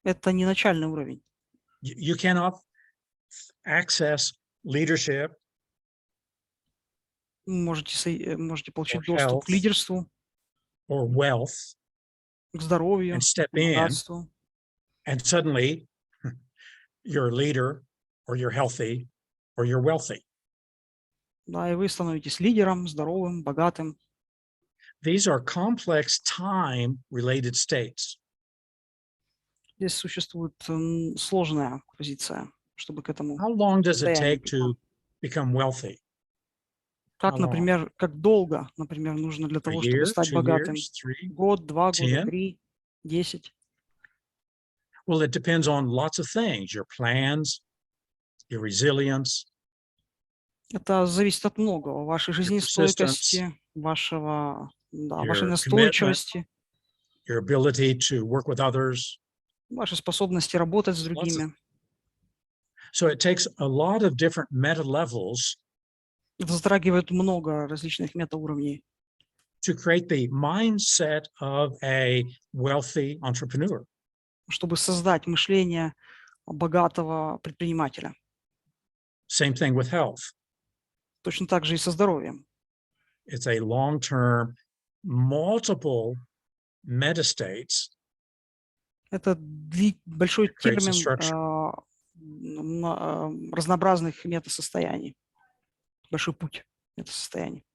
Это не начальный уровень. You cannot access leadership Можете получить or доступ к health лидерству, or wealth к здоровью, and step к in, богатству. and suddenly you're a leader or you're healthy or you're wealthy. Да, и вы становитесь лидером, здоровым, богатым. These are complex time-related states. Здесь существует сложная позиция, чтобы к этому How long does it состоянию take to become wealthy? Как, How long? например, как долго, например, нужно для A того, year, чтобы стать 2 богатым? years, 3? Год, 2 года, 10? 3, 10. Well, it depends on lots of things, your plans, your resilience, Это зависит от многого. Вашей жизнестойкости, вашей your настойчивости, your ability to work with others. вашей способности работать с другими. So it takes a lot of different meta levels Это затрагивает много различных метауровней, to create the mindset of a wealthy entrepreneur. чтобы создать мышление богатого предпринимателя. Same thing with health. Точно так же и со здоровьем. It's a long-term, multiple meta states. Это большой Creates a термин structure. разнообразных метасостояний. Большой путь метасостояний.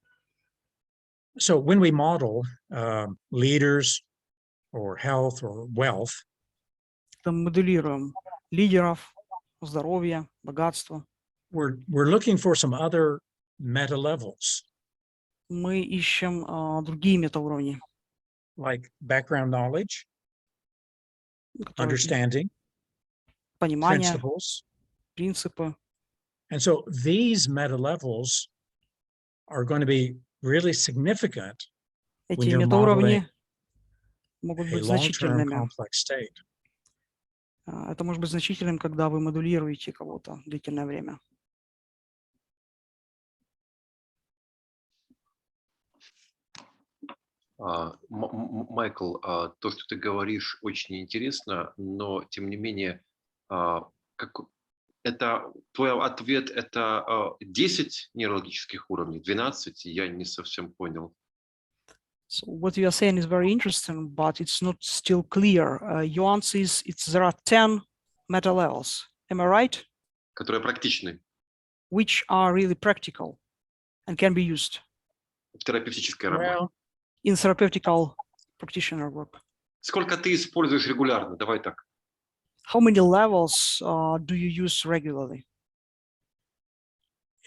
So when we model leaders or health or wealth, Это мы моделируем лидеров, здоровье, богатство. we're looking for some other meta levels, Мы ищем другие метауровни, like background knowledge, которые understanding, понимание, principles. принципы. And so these meta levels are going to be really significant when Эти you're метауровни modeling могут a быть long-term значительными. complex state. Это может быть значительным, когда вы моделируете кого-то длительное время. Майкл, то, что ты говоришь, очень интересно, но тем не менее, твой ответ – это 10 нейрологических уровней, 12, я не совсем понял. So what you are saying is very interesting, but it's not still clear. Your answer is there are 10 meta levels. Am I right? Которые практичны. Which are really practical and can be used В терапевтической работе. Well, in therapeutical practitioner work. Сколько ты используешь регулярно? Давай так. How many levels do you use regularly?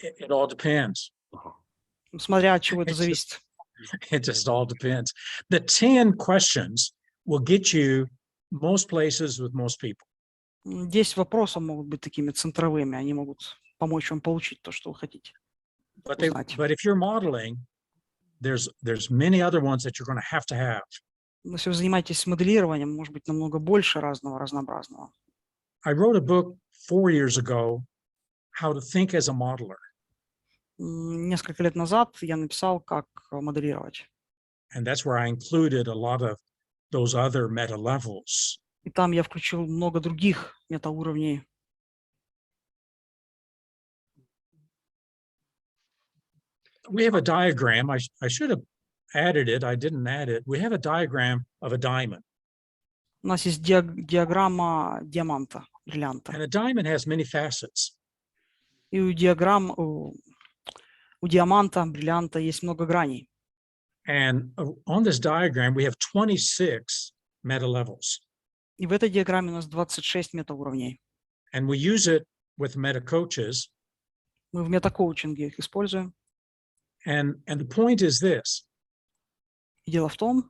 it all depends. Смотря от чего это зависит. It just all depends. The 10 questions will get you most places with most people. 10 вопросов могут быть такими центровыми, они могут помочь вам получить то, что вы хотите. But узнать. if you're modeling, there's many other ones that you're going to have. Но если вы занимаетесь моделированием, может быть намного больше разного, разнообразного. I wrote a book 4 years ago, How to Think as a Modeler. Несколько лет назад я написал, как моделировать. And that's where I included a lot of those other meta levels. И там я включил много других метауровней. We have a diagram. I should have added it. I didn't add it. We have a diagram of a diamond. У нас есть диаграмма диаманта, бриллианта. And a diamond has many facets. И у диаманта, бриллианта есть много граней. And on this diagram, we have 26 meta levels. И в этой диаграмме у нас 26 метауровней. And we use it with meta coaches. Мы в метакоучинге их используем. And the point is this. И дело в том,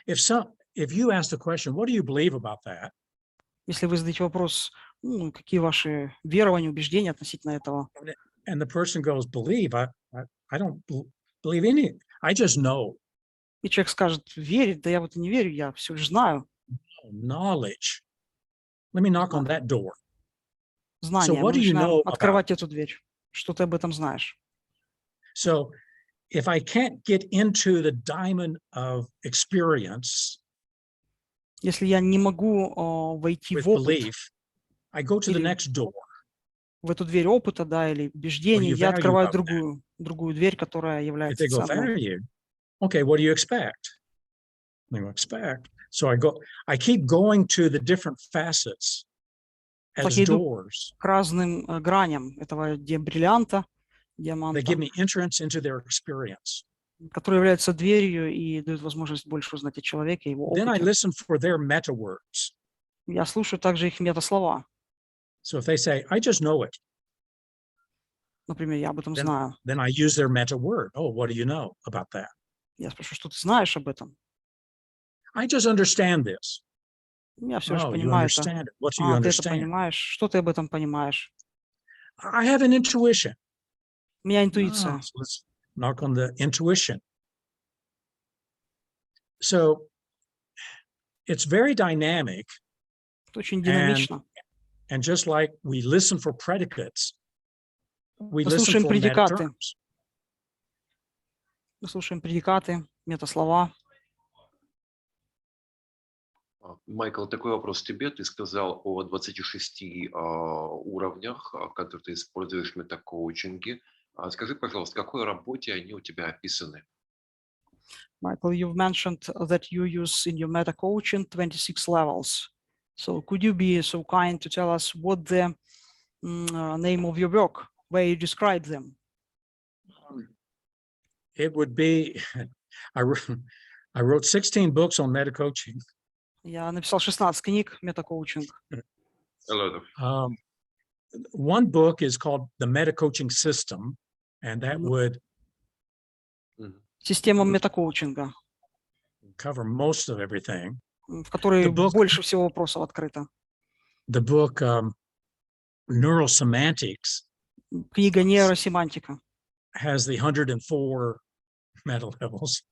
if you ask the question, what do you believe about that? если вы задаете вопрос, какие ваши верования, убеждения относительно этого, And the person goes, believe? I don't believe any. I just know. и человек скажет, верить, да я в это не верю, я все лишь знаю. Knowledge. Let me knock on that door. Знание. So what Мы do you начинаем know открывать эту дверь. Что ты об этом знаешь? So if I can't get into the diamond of experience Если я не могу войти with в опыт, belief, I go to the Или- next door. в эту дверь опыта, да, или убеждений, you я value открываю about другую дверь, которая If является they go, ценной. value, okay, what do you expect? You expect. So I keep going to the different facets as Так я иду doors. к разным граням этого бриллианта, They диаманта, give me entrance into their experience. который является дверью и дает возможность больше узнать о человеке, его Then I опыте. listen for their meta words. Я слушаю также их метаслова. So if they say, I just know it, Например, я об этом Then- знаю. then I use their meta word. Oh, what do you know about that? Я спрошу, что ты знаешь об этом? I just understand this. Я все лишь Oh, you понимаю это. understand it. What do you Ты это understand? понимаешь? Что ты об этом понимаешь? I have an intuition. У меня интуиция. So let's knock on the intuition. So it's very dynamic. Это очень динамично. And just like we listen for predicates, we Мы listen слушаем for meta предикаты. terms. Мы слушаем предикаты, метаслова. Майкл, такой вопрос тебе. Ты сказал о 26 уровнях, которые ты используешь в метакоучинге. Скажи, пожалуйста, в какой работе они у тебя описаны? Michael, you've mentioned that you use in your meta coaching 26 levels. So could you be so kind to tell us what the name of your work, where you describe them? It would be, I wrote 16 books on meta coaching. Я написал 16 книг метакоучинг. A lot of. One book is called The Meta Coaching System, and that would Система метакоучинга, cover most of everything. в которой The book- больше всего вопросов открыто. The book Neurosemantics Книга нейросемантика has the 104 meta levels.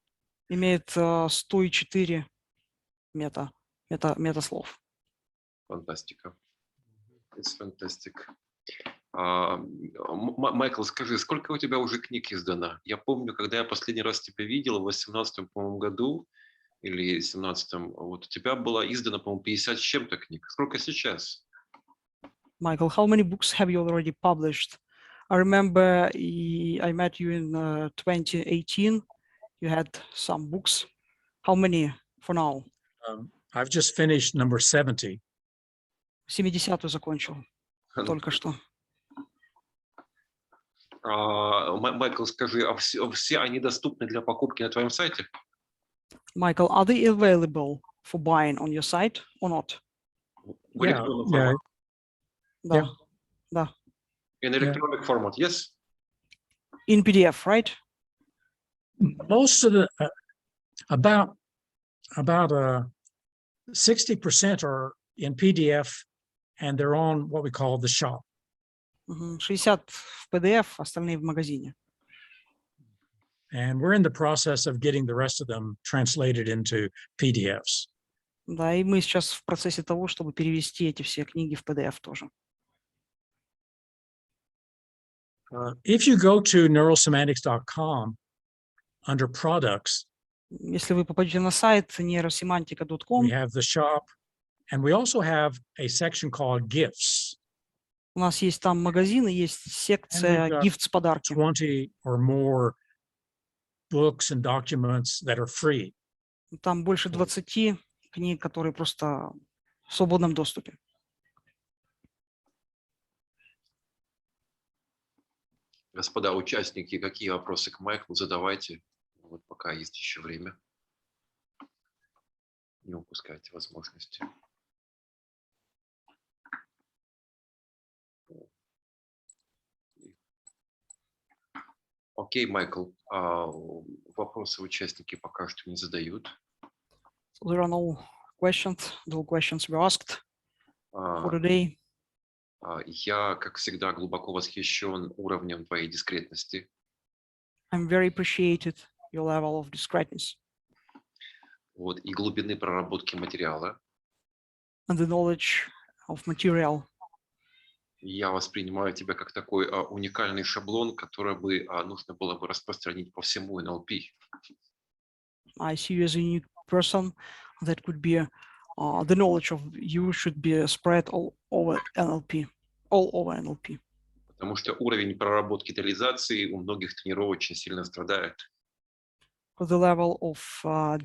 имеет 104 метаслов. Фантастика. It's fantastic. Майкл, скажи, сколько у тебя уже книг издано? Я помню, когда я последний раз тебя видел в 18-м, по-моему, году, или 17-м, вот у тебя было издано, по-моему, 50 с чем-то книг. Сколько сейчас? Michael, how many books have you already published? I remember I met you in 2018. You had some books. How many for now? I've just finished number 70. 70-ю закончил только что. Майкл, скажи, а все они доступны для покупки на твоем сайте? Michael, are they available for buying on your site or not? В электронном формате? Да, Yeah. да. In electronic format, yes? In PDF, right? Most of the about 60% are in PDF, and they're on what we call the shop. 60 в PDF, остальные в магазине. And we're in the process of getting the rest of them translated into PDFs. Да, и мы сейчас в процессе того, чтобы перевести эти все книги в PDF тоже. If you go to neurosemantics.com under products, Если вы попадете на сайт we neurosemantica.com, have the shop, and we also have a section called gifts. у нас есть там магазин и есть секция got gifts, подарки. 20 or more books and documents that are free. Там больше 20 книг, которые просто в свободном доступе. Господа участники, какие вопросы к Майклу задавайте. Вот пока есть еще время. Не упускайте возможности. Окей, Майкл, вопросы участники пока что не задают. So there are no questions. No questions were asked for today. Я, как всегда, глубоко восхищен уровнем твоей дискретности. I'm very appreciated your level of discreetness Вот, и глубины проработки материала. and the knowledge of material. Я воспринимаю тебя как такой уникальный шаблон, который бы нужно было бы распространить по всему НЛП. I see you as a unique person that could be the knowledge of you should be spread all over NLP. Потому что уровень проработки детализации у многих тренеров очень сильно страдает. For the level of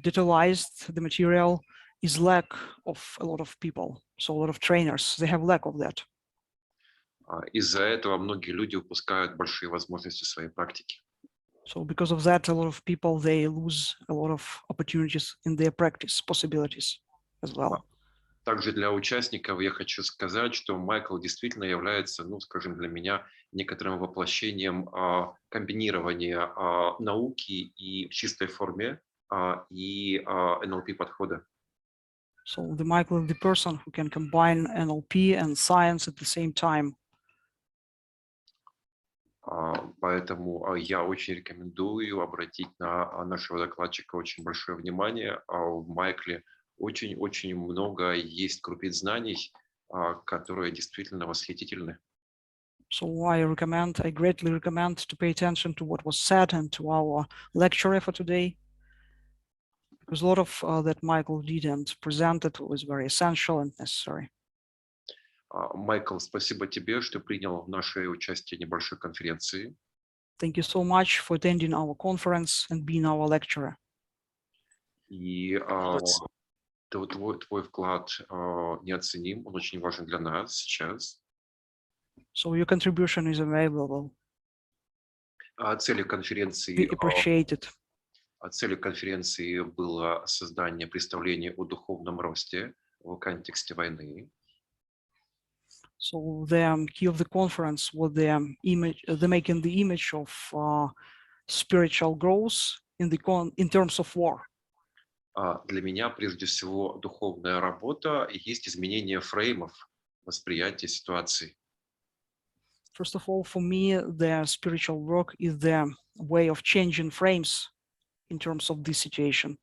detailized the material is lack of a lot of people. So a lot of trainers, they have lack of that. Из-за этого многие люди упускают большие возможности своей практики. So because of that, a lot of people, they lose a lot of opportunities in their practice possibilities as well. Также для участников я хочу сказать, что Майкл действительно является, ну, скажем, для меня некоторым воплощением комбинирования науки и в чистой форме и НЛП подхода. So the Michael is the person who can combine NLP and science at the same time. Поэтому я очень рекомендую обратить на нашего докладчика очень большое внимание. В Майкле очень-очень много есть крупиц знаний, которые действительно восхитительны. So I greatly recommend to pay attention to what was said and to our lecture for today. Because a lot of that Michael did and presented was very essential and necessary. Майкл, спасибо тебе, что принял наше участие в небольшой конференции. Thank you so much for attending our conference and being our lecturer. И твой вклад неоценим, он очень важен для нас сейчас. So your contribution is available. Целью конференции We appreciate it. Целью конференции было создание представления о духовном росте в контексте войны. So the key of the conference was the making the image of spiritual growth in terms of war. Для меня прежде всего духовная работа и есть изменение фреймов восприятия ситуации. First of all, for me, the spiritual work is the way of changing frames in terms of this situation.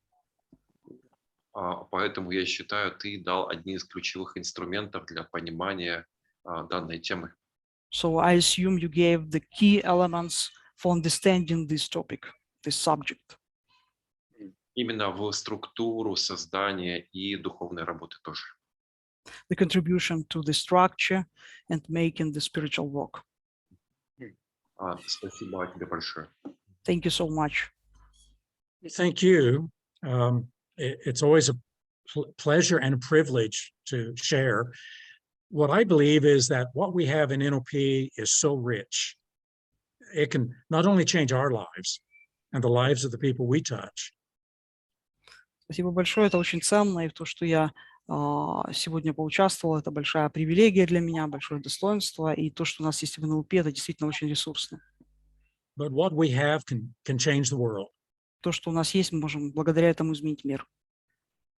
Поэтому я считаю, ты дал одни из ключевых инструментов для понимания данной темы. So I assume you gave the key elements for understanding this topic, this subject. Именно в структуру создания и духовной работы тоже. The contribution to the structure and making the spiritual work. Спасибо тебе большое. Thank you so much. Thank you. It's always a pleasure and a privilege to share. What I believe is that what we have in NLP is so rich. It can not only change our lives and the lives of the people we touch. Спасибо большое, это очень ценно, и то, что я сегодня поучаствовал, это большая привилегия для меня, большое достоинство, и то, что у нас есть в НЛП, это действительно очень ресурсно. But what we have can change the world. То, что у нас есть, мы можем благодаря этому изменить мир.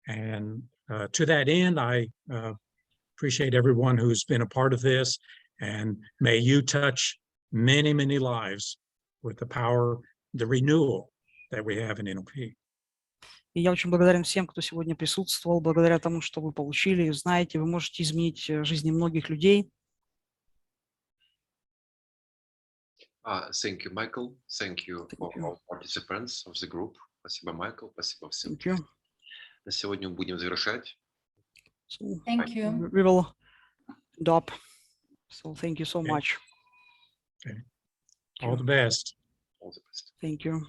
And to that end, I appreciate everyone who's been a part of this, and may you touch many, many lives with the power, the renewal that we have in NLP. И я очень благодарен всем, кто сегодня присутствовал. Благодаря тому, что вы получили и знаете, вы можете изменить жизни многих людей. Thank you, Michael. Thank you for all participants of the group. Спасибо, Майкл. Спасибо всем. Thank you. На сегодня будем завершать. So Thank you. we will end up. So thank you so Okay. much. Okay. All the best. All the best. Thank you.